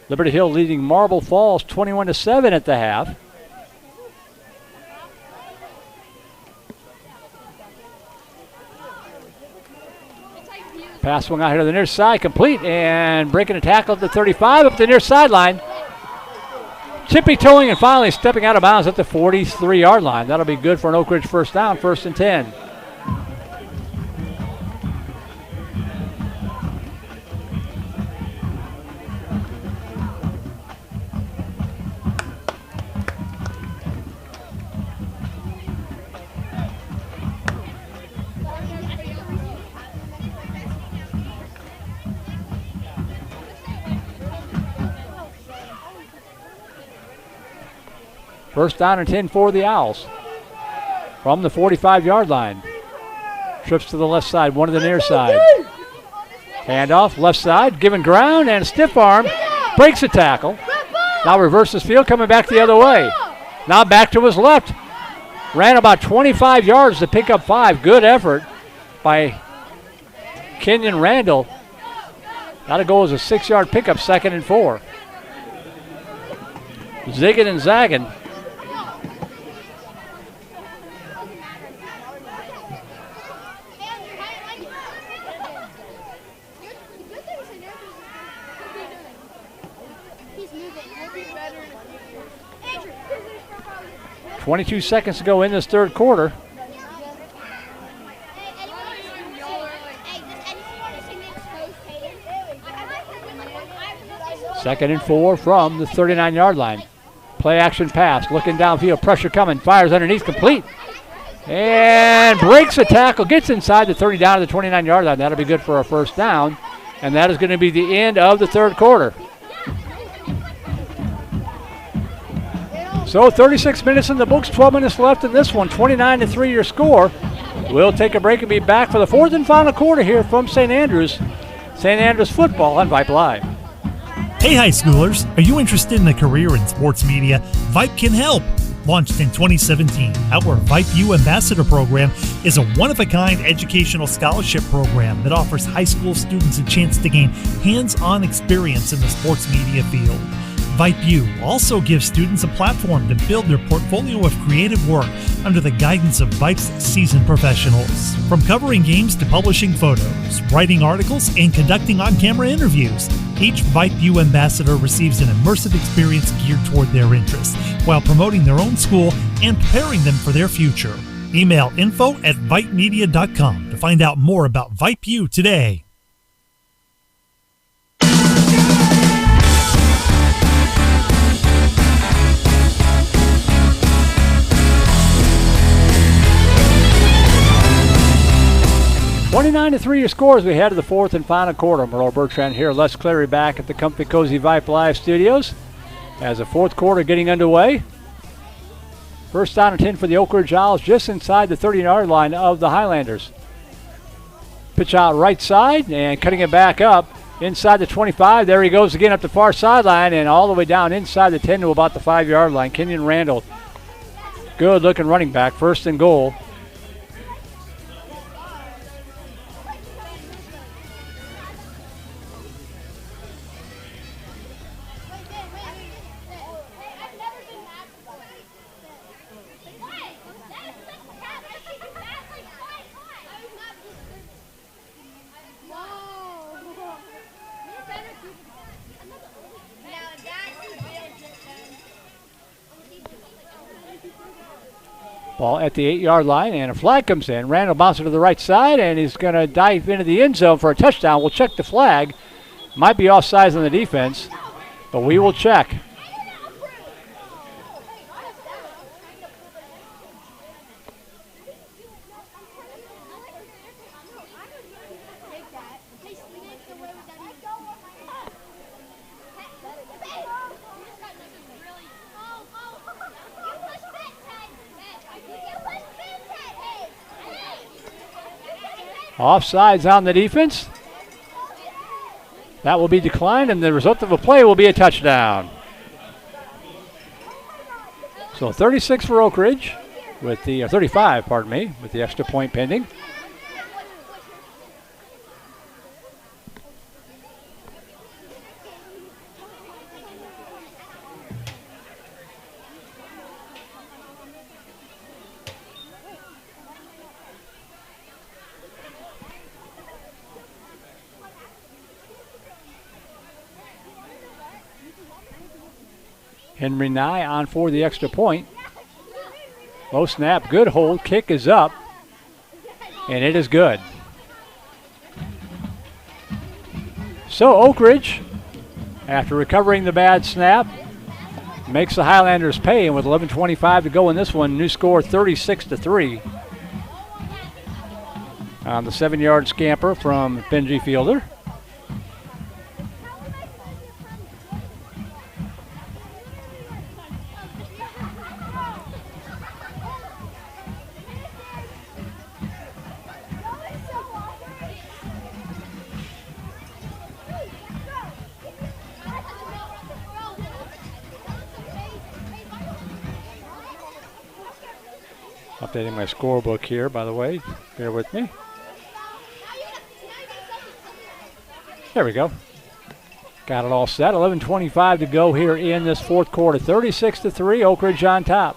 Liberty Hill leading Marble Falls 21-7 at the half. Pass swung out here to the near side, complete, and breaking a tackle at the 35 up the near sideline. Tippy-toeing and finally stepping out of bounds at the 43-yard line. That'll be good for an Oakridge first down, 1st and 10. First down and 10 for the Owls. From the 45-yard line. Trips to the left side, one to the near side. Handoff, left side, giving ground, and stiff arm. Breaks the tackle. Now reverses field, coming back the other way. Now back to his left. Ran about 25 yards to pick up 5. Good effort by Kenyon Randall. That'll go as a 6-yard pickup, 2nd and 4. Zigging and zagging. .22 seconds to go in this third quarter. Second and 4 from the 39-yard line. Play action pass, looking downfield, pressure coming, fires underneath, complete. And breaks a tackle, gets inside the 30 down to the 29-yard line. That'll be good for a first down. And that is going to be the end of the third quarter. So 36 minutes in the books, 12 minutes left in this one. 29-3 your score. We'll take a break and be back for the fourth and final quarter here from St. Andrews. St. Andrews football on Vype Live. Hey high schoolers, are you interested in a career in sports media? Vype can help. Launched in 2017, our Vype U Ambassador Program is a one-of-a-kind educational scholarship program that offers high school students a chance to gain hands-on experience in the sports media field. Vype U also gives students a platform to build their portfolio of creative work under the guidance of Vype's seasoned professionals. From covering games to publishing photos, writing articles, and conducting on-camera interviews, each Vype U ambassador receives an immersive experience geared toward their interests while promoting their own school and preparing them for their future. Email info@vypemedia.com to find out more about Vype U today. (29-3) your score as we head to the fourth and final quarter. Merle Bertrand here, Les Clary back at the Comfy Cozy Vype Live studios as the fourth quarter getting underway. First down and 10 for the Oakridge Owls just inside the 30-yard line of the Highlanders. Pitch out right side and cutting it back up inside the 25. There he goes again up the far sideline and all the way down inside the 10 to about the 5-yard line. Kenyon Randall, good looking running back, first and goal. Ball at the 8-yard line, and a flag comes in. Randall bounces to the right side, and he's going to dive into the end zone for a touchdown. We'll check the flag. Might be offsides on the defense, but we will check. Offsides on the defense. That will be declined, and the result of a play will be a touchdown. So 36 for Oakridge, with the 35, pardon me, with the extra point pending. Henry Nye on for the extra point. Low snap, good hold, kick is up, and it is good. So Oakridge, after recovering the bad snap, makes the Highlanders pay, and with 11:25 to go in this one, new score 36-3. On the 7-yard scamper from Benji Fielder. Updating my scorebook here, by the way. Bear with me. There we go. Got it all set. 11:25 to go here in this fourth quarter. 36-3, Oakridge on top.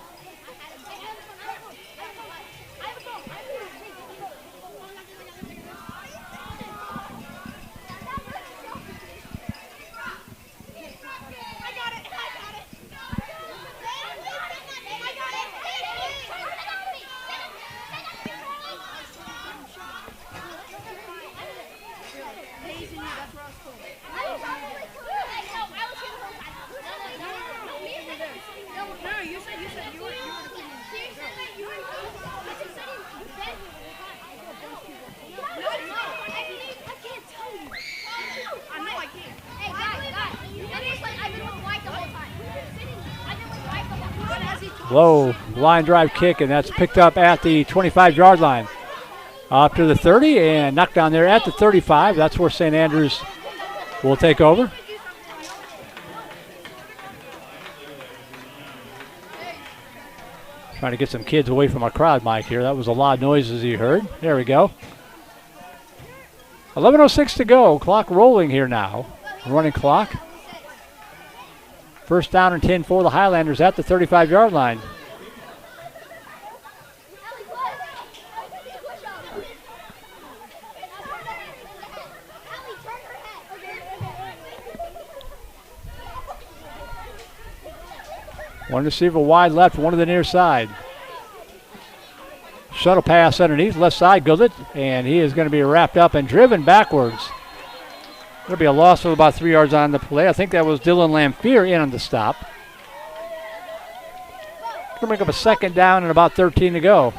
Low line drive kick, and that's picked up at the 25-yard line. Up to the 30 and knocked down there at the 35. That's where St. Andrews will take over. Trying to get some kids away from our crowd mic here. That was a lot of noises you heard. There we go. 11:06 to go. Clock rolling here now. Running clock. First down and 10 for the Highlanders at the 35-yard line. One receiver wide left, one to the near side. Shuttle pass underneath, left side, Goodlet, and he is going to be wrapped up and driven backwards. There'll be a loss of about 3 yards on the play. I think that was Dylan Lamphere in on the stop. Going to bring up a second down and about 13 to go.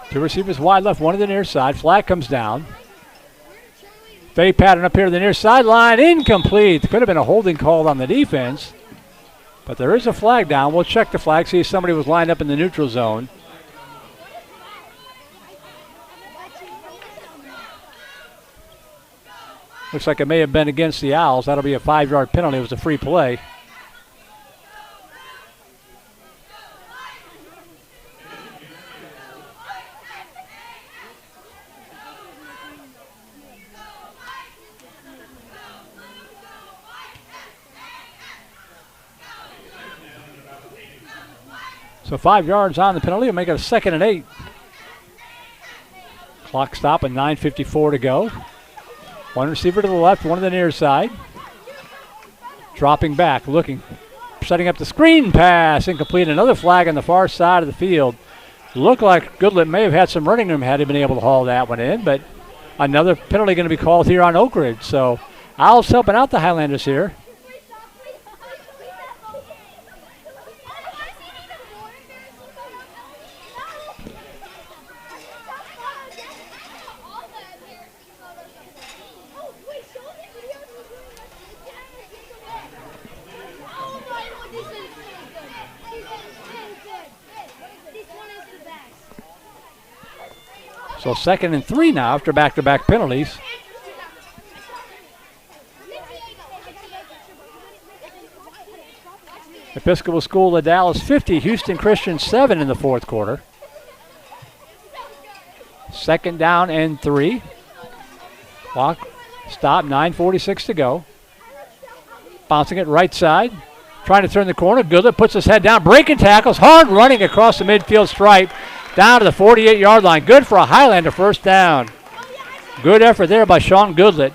Two receivers wide left, one to the near side. Flag comes down. Fade pattern up here to the near sideline. Incomplete. Could have been a holding call on the defense. But there is a flag down. We'll check the flag, see if somebody was lined up in the neutral zone. Looks like it may have been against the Owls. That'll be a 5-yard penalty. It was a free play. So 5 yards on the penalty will make it a 2nd and 8. Clock stop and 9:54 to go. One receiver to the left, one to the near side. Dropping back, looking, setting up the screen pass, incomplete. Another flag on the far side of the field. Looked like Goodlet may have had some running room had he been able to haul that one in, but another penalty going to be called here on Oakridge. So Owls helping out the Highlanders here. So 2nd and 3 now after back-to-back penalties. Episcopal School of Dallas 50, Houston Christian 7 in the fourth quarter. 2nd down and 3. Clock stop, 9:46 to go. Bouncing it right side. Trying to turn the corner. Goodlet puts his head down. Breaking tackles. Hard running across the midfield stripe. Down to the 48-yard line. Good for a Highlander first down. Good effort there by Sean Goodlet.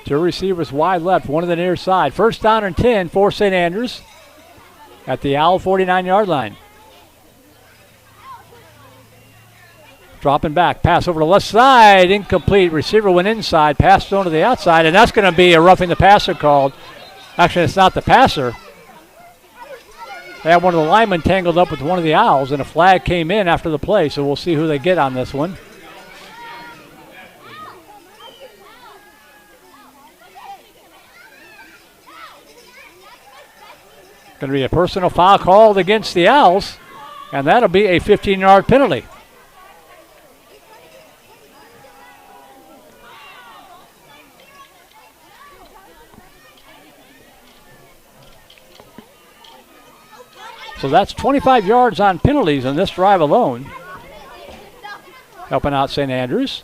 Two receivers wide left, one to the near side. First down and 10 for St. Andrews at the Owl 49-yard line. Dropping back, pass over to the left side, incomplete. Receiver went inside, pass thrown to the outside, and that's going to be a roughing the passer called. Actually, it's not the passer. They had one of the linemen tangled up with one of the Owls, and a flag came in after the play, so we'll see who they get on this one. Going to be a personal foul called against the Owls, and that'll be a 15-yard penalty. So that's 25 yards on penalties on this drive alone. Helping out St. Andrews.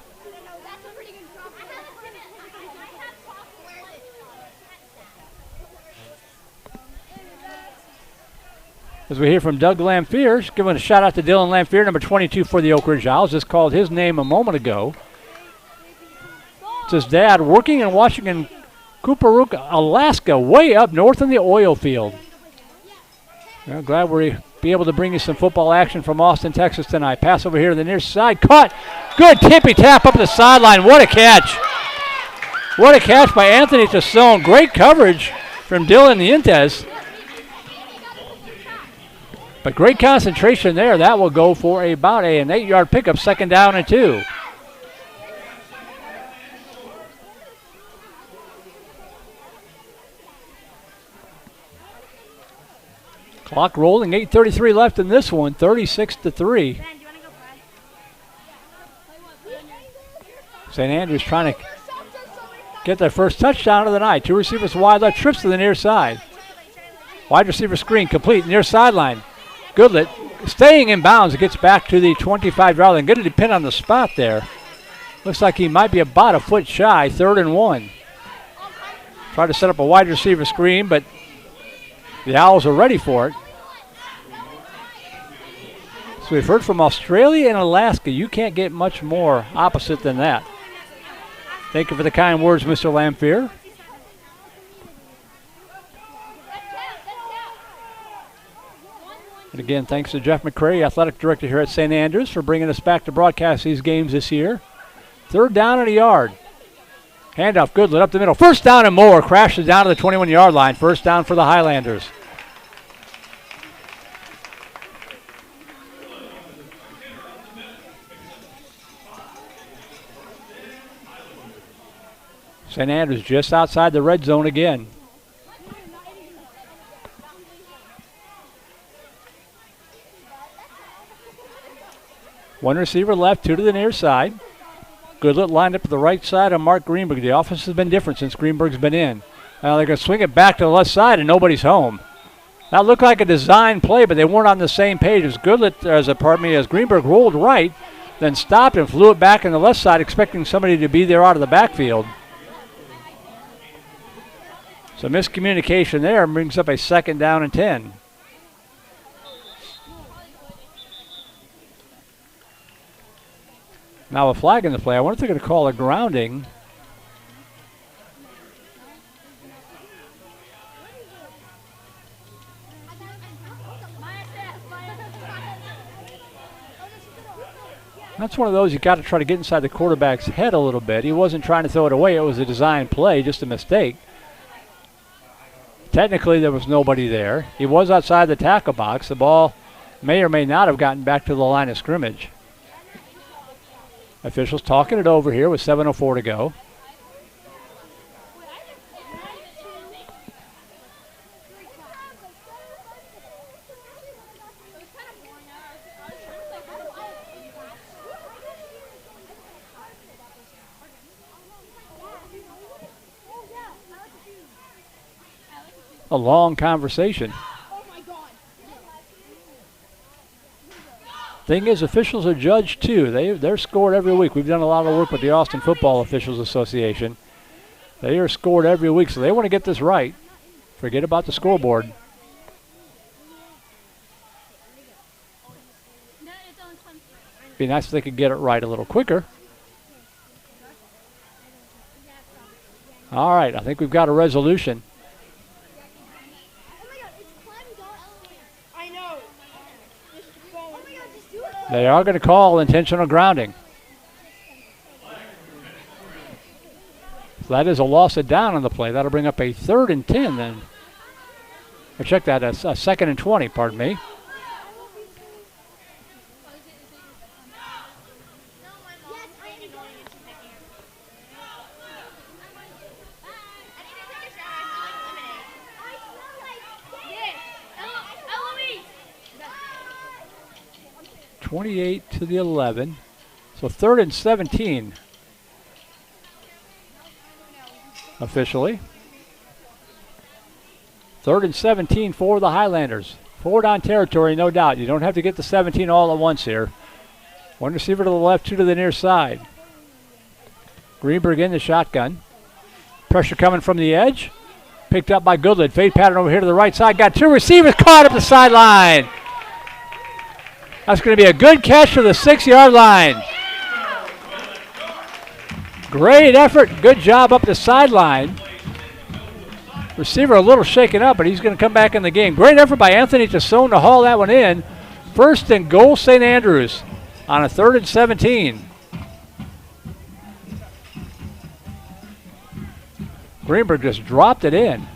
As we hear from Doug Lamphere, giving a shout out to Dylan Lamphere, number 22 for the Oakridge Owls. Just called his name a moment ago. It's his dad working and watching in Kuparuk, Alaska, way up north in the oil field. Well, glad we'll be able to bring you some football action from Austin, Texas tonight. Pass over here to the near side. Caught. Good tippy tap up the sideline. What a catch. What a catch by Anthony Tassone. Great coverage from Dylan Nientes. But great concentration there. That will go for about an 8-yard pickup, 2nd down and 2. Clock rolling, 8:33 left in this one, 36-3. St. Andrews trying to get their first touchdown of the night. 2 receivers wide left, trips to the near side. Wide receiver screen complete, near sideline. Goodlet staying in bounds. It gets back to the 25-yard line. Good to depend on the spot there. Looks like he might be about a foot shy, 3rd and 1. Try to set up a wide receiver screen, but the Owls are ready for it. So we've heard from Australia and Alaska. You can't get much more opposite than that. Thank you for the kind words, Mr. Lamphere. And again, thanks to Jeff McCray, athletic director here at St. Andrews, for bringing us back to broadcast these games this year. 3rd down and a yard. Handoff, Goodlet up the middle. 1st down and more. Crashes down to the 21-yard line. 1st down for the Highlanders. St. Andrews just outside the red zone again. One receiver left, 2 to the near side. Goodlet lined up to the right side of Mark Greenberg. The offense has been different since Greenberg's been in. Now they're going to swing it back to the left side and nobody's home. That looked like a design play, but they weren't on the same page. As Greenberg rolled right, then stopped and flew it back in the left side, expecting somebody to be there out of the backfield. So miscommunication there brings up a 2nd down and 10. Now a flag in the play. I wonder if they're going to call a grounding. That's one of those you got to try to get inside the quarterback's head a little bit. He wasn't trying to throw it away. It was a design play, just a mistake. Technically, there was nobody there. He was outside the tackle box. The ball may or may not have gotten back to the line of scrimmage. Officials talking it over here with 7:04 to go. A long conversation. Thing is, officials are judged too. They're scored every week. We've done a lot of work with the Austin Football Officials Association. They are scored every week, so they want to get this right. Forget about the scoreboard. Be nice if they could get it right a little quicker. All right, I think we've got a resolution. They are going to call intentional grounding. So that is a loss of down on the play. That'll bring up a 3rd and 10 then. Or check that, a 2nd and 20, pardon me. (28 to the 11). So 3rd and 17 officially. 3rd and 17 for the Highlanders. 4-down territory, no doubt. You don't have to get the 17 all at once here. One receiver to the left, 2 to the near side. Greenberg in the shotgun. Pressure coming from the edge. Picked up by Goodland. Fade pattern over here to the right side. Got two receivers caught up the sideline. That's going to be a good catch to the 6-yard line. Great effort. Good job up the sideline. Receiver a little shaken up, but he's going to come back in the game. Great effort by Anthony Tassone to haul that one in. First and goal, St. Andrews on a 3rd and 17. Greenberg just dropped it in.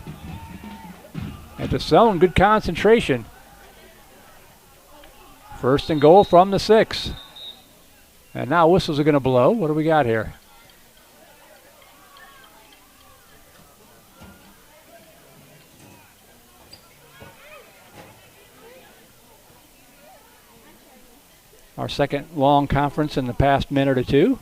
And Tassone, good concentration. First and goal from the 6. And now whistles are going to blow. What do we got here? Our second long conference in the past minute or two.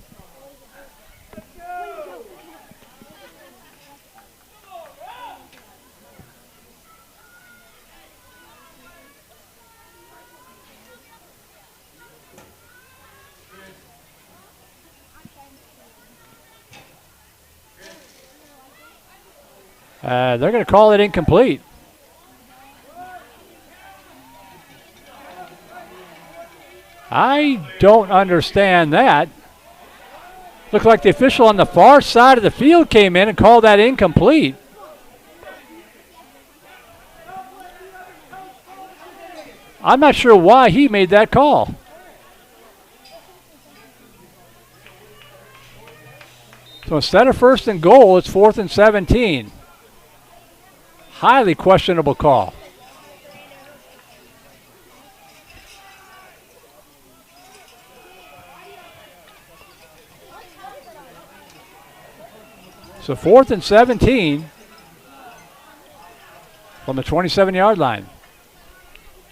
They're going to call it incomplete. I don't understand that. Looks like the official on the far side of the field came in and called that incomplete. I'm not sure why he made that call. So instead of first and goal, it's 4th and 17. Highly questionable call. So 4th and 17 from the 27-yard line.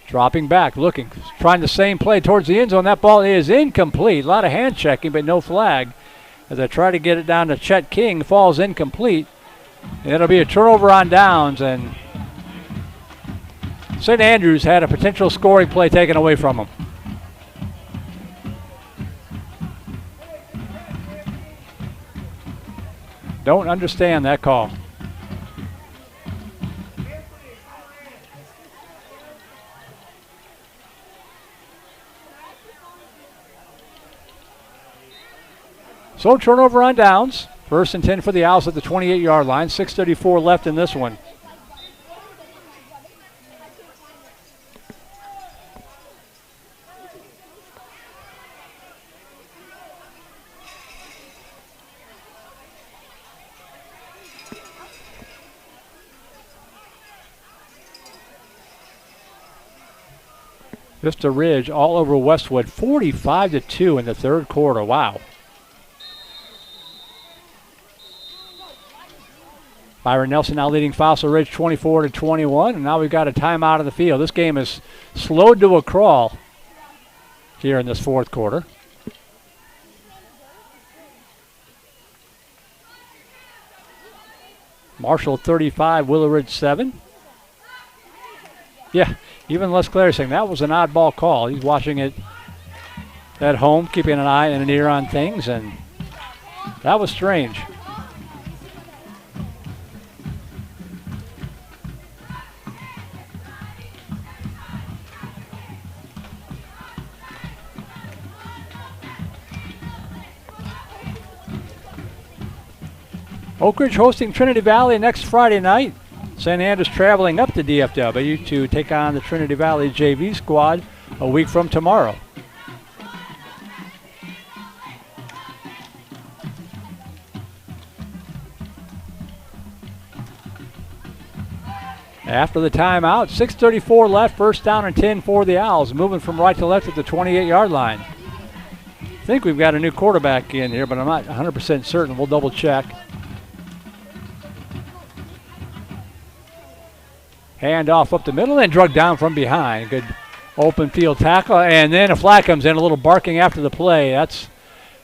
Dropping back, looking, trying the same play towards the end zone. That ball is incomplete. A lot of hand checking, but no flag. As I try to get it down to Chet King, falls incomplete. And it'll be a turnover on downs, and St. Andrews had a potential scoring play taken away from them. Don't understand that call. So turnover on downs. 1st and 10 for the Owls at the 28-yard line. 6:34 left in this one. Vista Ridge all over Westwood, 45-2 in the 3rd quarter. Wow. Byron Nelson now leading Fossil Ridge 24-21, and now we've got a timeout on the field. This game is slowed to a crawl here in this 4th quarter. Marshall 35, Willow Ridge 7. Yeah, even Les Claire saying that was an oddball call. He's watching it at home, keeping an eye and an ear on things, and that was strange. Oakridge hosting Trinity Valley next Friday night. St. Andrews traveling up to DFW to take on the Trinity Valley JV squad a week from tomorrow. After the timeout, 6:34 left, 1st down and 10 for the Owls, moving from right to left at the 28-yard line. I think we've got a new quarterback in here, but I'm not 100% certain. We'll double check. Hand off up the middle and drug down from behind. Good open field tackle, and then a flag comes in, a little barking after the play. That's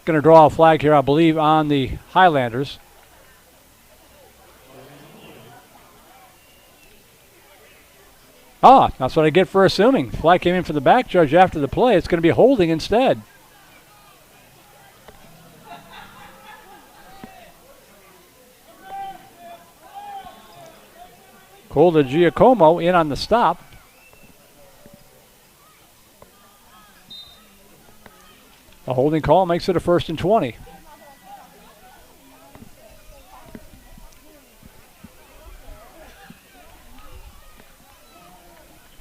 going to draw a flag here, I believe, on the Highlanders. Ah, that's what I get for assuming. Flag came in for the back judge after the play. It's going to be holding instead. Cole Giacomo in on the stop. A holding call makes it a 1st and 20.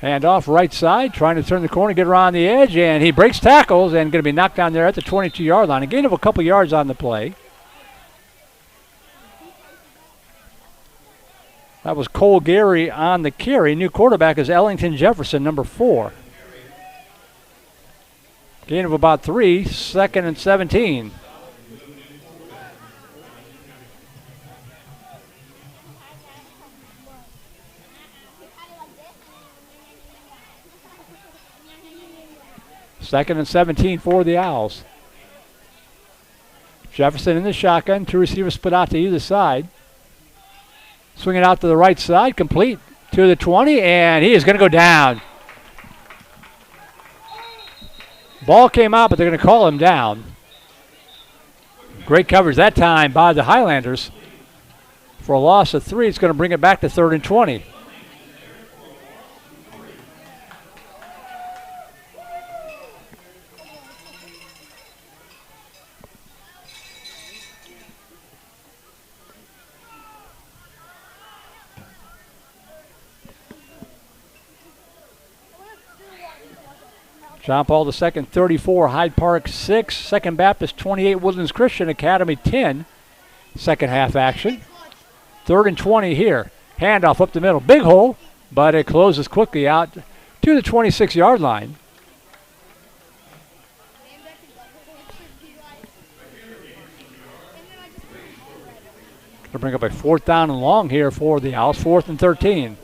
Handoff right side, trying to turn the corner, get around the edge, and he breaks tackles and going to be knocked down there at the 22-yard line. A gain of a couple yards on the play. That was Cole Gary on the carry. New quarterback is Ellington Jefferson, number 4. Gain of about 3, 2nd and 17. Second and 17 for the Owls. Jefferson in the shotgun. 2 receivers split out to either side. Swinging out to the right side. Complete to the 20, and he is going to go down. Ball came out, but they're going to call him down. Great coverage that time by the Highlanders. For a loss of 3, it's going to bring it back to 3rd and 20. John Paul II, 34, Hyde Park 6, Second Baptist 28, Woodlands Christian Academy 10. Second half action. 3rd and 20 here. Handoff up the middle. Big hole, but it closes quickly out to the 26-yard line. Going to bring up a 4th down and long here for the Owls. 4th and 13.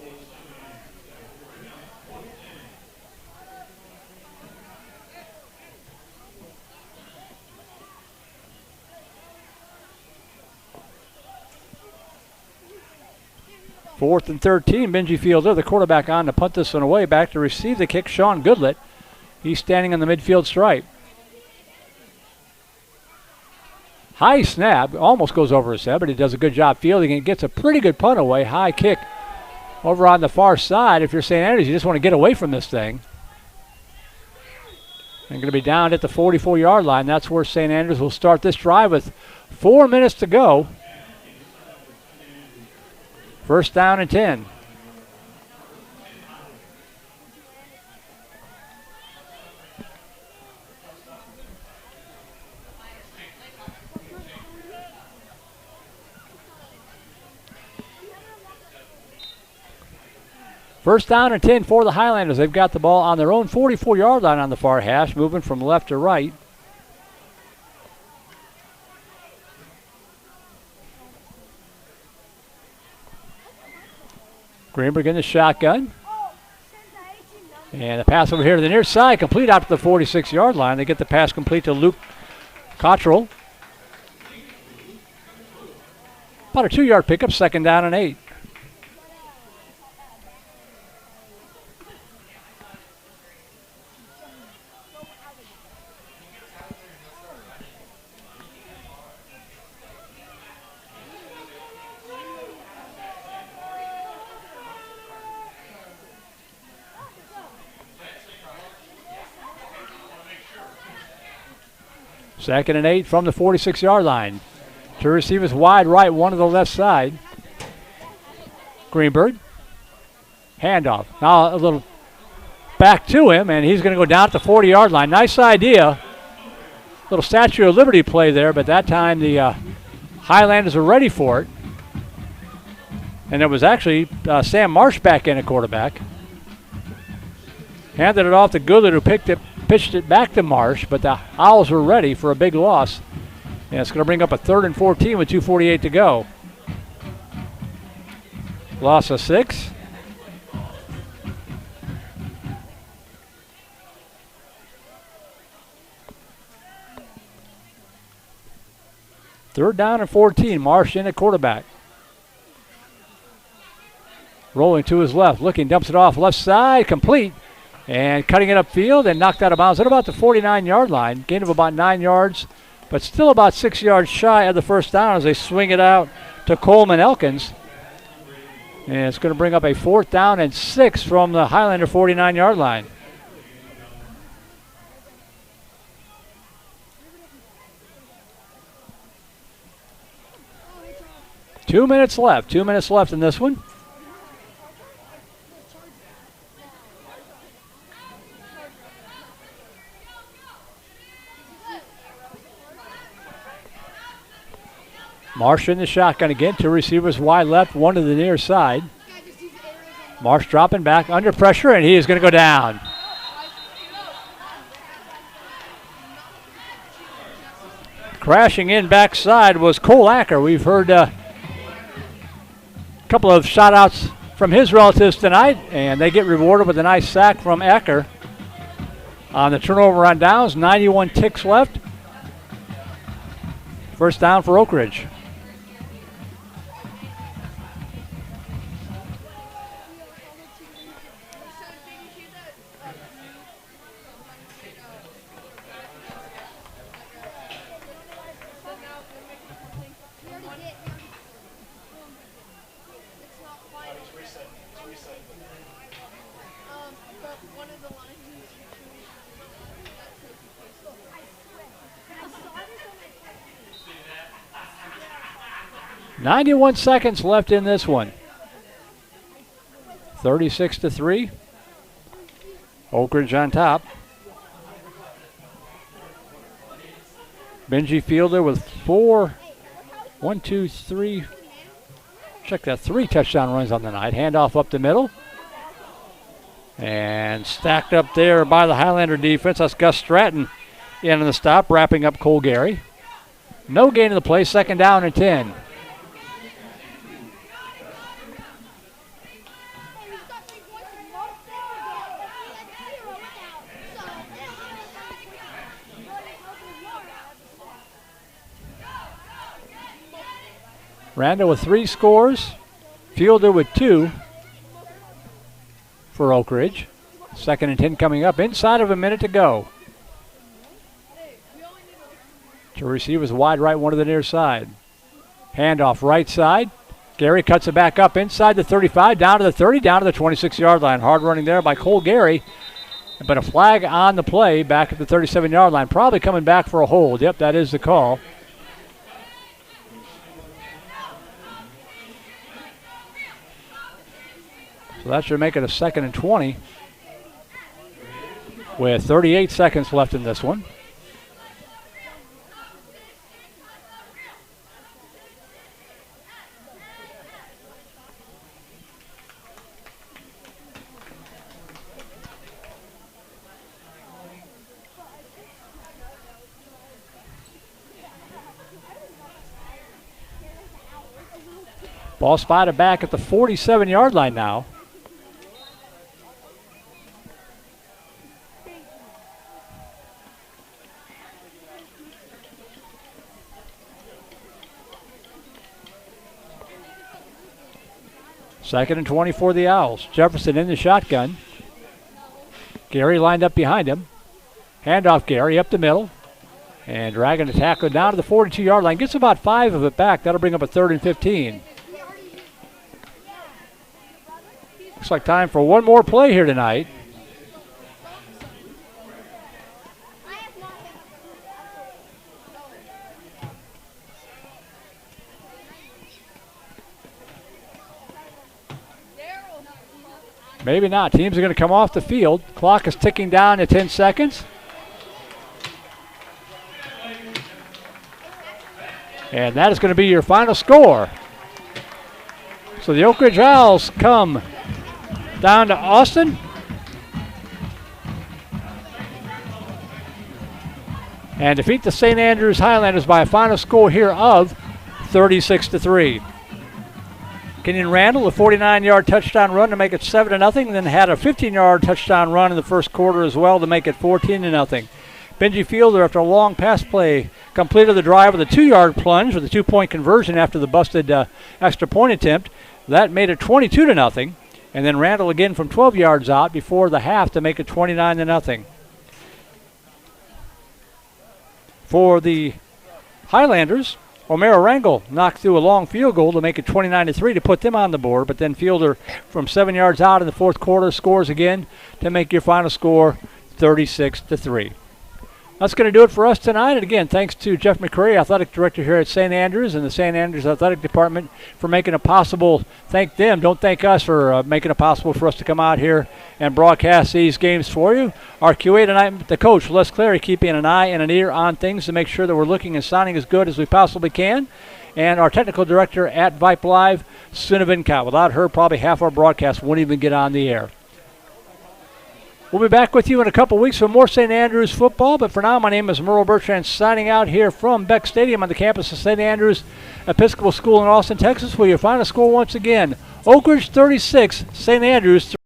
Fourth and 13, Benji Fielder, the quarterback on to punt this one away. Back to receive the kick, Sean Goodlett. He's standing on the midfield stripe. High snap, almost goes over his head, but he does a good job fielding and gets a pretty good punt away. High kick over on the far side. If you're St. Andrews, you just want to get away from this thing. And going to be down at the 44-yard line. That's where St. Andrews will start this drive with 4 minutes to go. 1st down and 10. First down and 10 for the Highlanders. They've got the ball on their own 44-yard line on the far hash, moving from left to right. Greenberg in the shotgun. And the pass over here to the near side, complete out to the 46-yard line. They get the pass complete to Luke Cottrell. About a 2-yard pickup, 2nd down and 8. Second and 8 from the 46-yard line. 2 receivers wide right, 1 to the left side. Greenberg. Handoff. Now a little back to him, and he's going to go down to the 40-yard line. Nice idea. Little Statue of Liberty play there, but that time the Highlanders are ready for it. And it was actually Sam Marsh back in at quarterback. Handed it off to Goodlett, who pitched it back to Marsh, but the Owls were ready for a big loss. And it's going to bring up a 3rd and 14 with 2:48 to go. Loss of 6. Third down and 14. Marsh in at quarterback. Rolling to his left, looking, dumps it off left side, complete. And cutting it upfield and knocked out of bounds at about the 49-yard line. Gain of about 9 yards, but still about 6 yards shy of the 1st down as they swing it out to Coleman Elkins. And it's going to bring up a 4th down and 6 from the Highlander 49-yard line. Two minutes left in this one. Marsh in the shotgun again. 2 receivers wide left, 1 to the near side. Marsh dropping back under pressure, and he is going to go down. Crashing in backside was Cole Acker. We've heard a couple of shout-outs from his relatives tonight, and they get rewarded with a nice sack from Acker. On the turnover on downs, 91 ticks left. First down for Oakridge. One of the lines is 91 seconds left in this one. 36-3. Oakridge on top. Benji Fielder with 3 touchdown runs on the night. Handoff up the middle. And stacked up there by the Highlander defense. That's Gus Stratton in on the stop, wrapping up Cole Gary. No gain of the play, 2nd down and 10. Randall with 3 scores. Fielder with 2 for Oakridge. 2nd and 10 coming up. Inside of a minute to go. 2 receivers wide right, 1 to the near side. Handoff right side. Gary cuts it back up inside the 35, down to the 30, down to the 26-yard line. Hard running there by Cole Gary. But a flag on the play back at the 37-yard line. Probably coming back for a hold. Yep, that is the call. So that should make it a 2nd and 20 with 38 seconds left in this one. Ball spotted back at the 47-yard line now. Second and 20 for the Owls. Jefferson in the shotgun. Gary lined up behind him. Handoff Gary up the middle. And dragging the tackle down to the 42-yard line. Gets about 5 of it back. That'll bring up a 3rd and 15. Looks like time for one more play here tonight. Maybe not. Teams are going to come off the field. Clock is ticking down to 10 seconds. And that is going to be your final score. So the Oakridge Owls come down to Austin. And defeat the St. Andrews Highlanders by a final score here of 36-3. Kenyon Randall, a 49-yard touchdown run to make it 7-0, then had a 15-yard touchdown run in the first quarter as well to make it 14-0. Benji Fielder, after a long pass play, completed the drive with a 2-yard plunge with a 2-point conversion after the busted extra point attempt. That made it 22-0. And then Randall again from 12 yards out before the half to make it 29-0. For the Highlanders, O'Mara Rangel knocked through a long field goal to make it 29-3 to put them on the board, but then Fielder from 7 yards out in the fourth quarter scores again to make your final score 36-3. That's going to do it for us tonight. And again, thanks to Jeff McCrary, Athletic Director here at St. Andrews and the St. Andrews Athletic Department for making it possible. Thank them. Don't thank us for making it possible for us to come out here and broadcast these games for you. Our QA tonight, the coach, Les Clary, keeping an eye and an ear on things to make sure that we're looking and sounding as good as we possibly can. And our technical director at Vype Live, Sunavin Kaut. Without her, probably half our broadcast wouldn't even get on the air. We'll be back with you in a couple weeks for more St. Andrews football. But for now, my name is Merle Bertrand, signing out here from Beck Stadium on the campus of St. Andrews Episcopal School in Austin, Texas, where your final score once again, Oakridge 36, St. Andrews 3.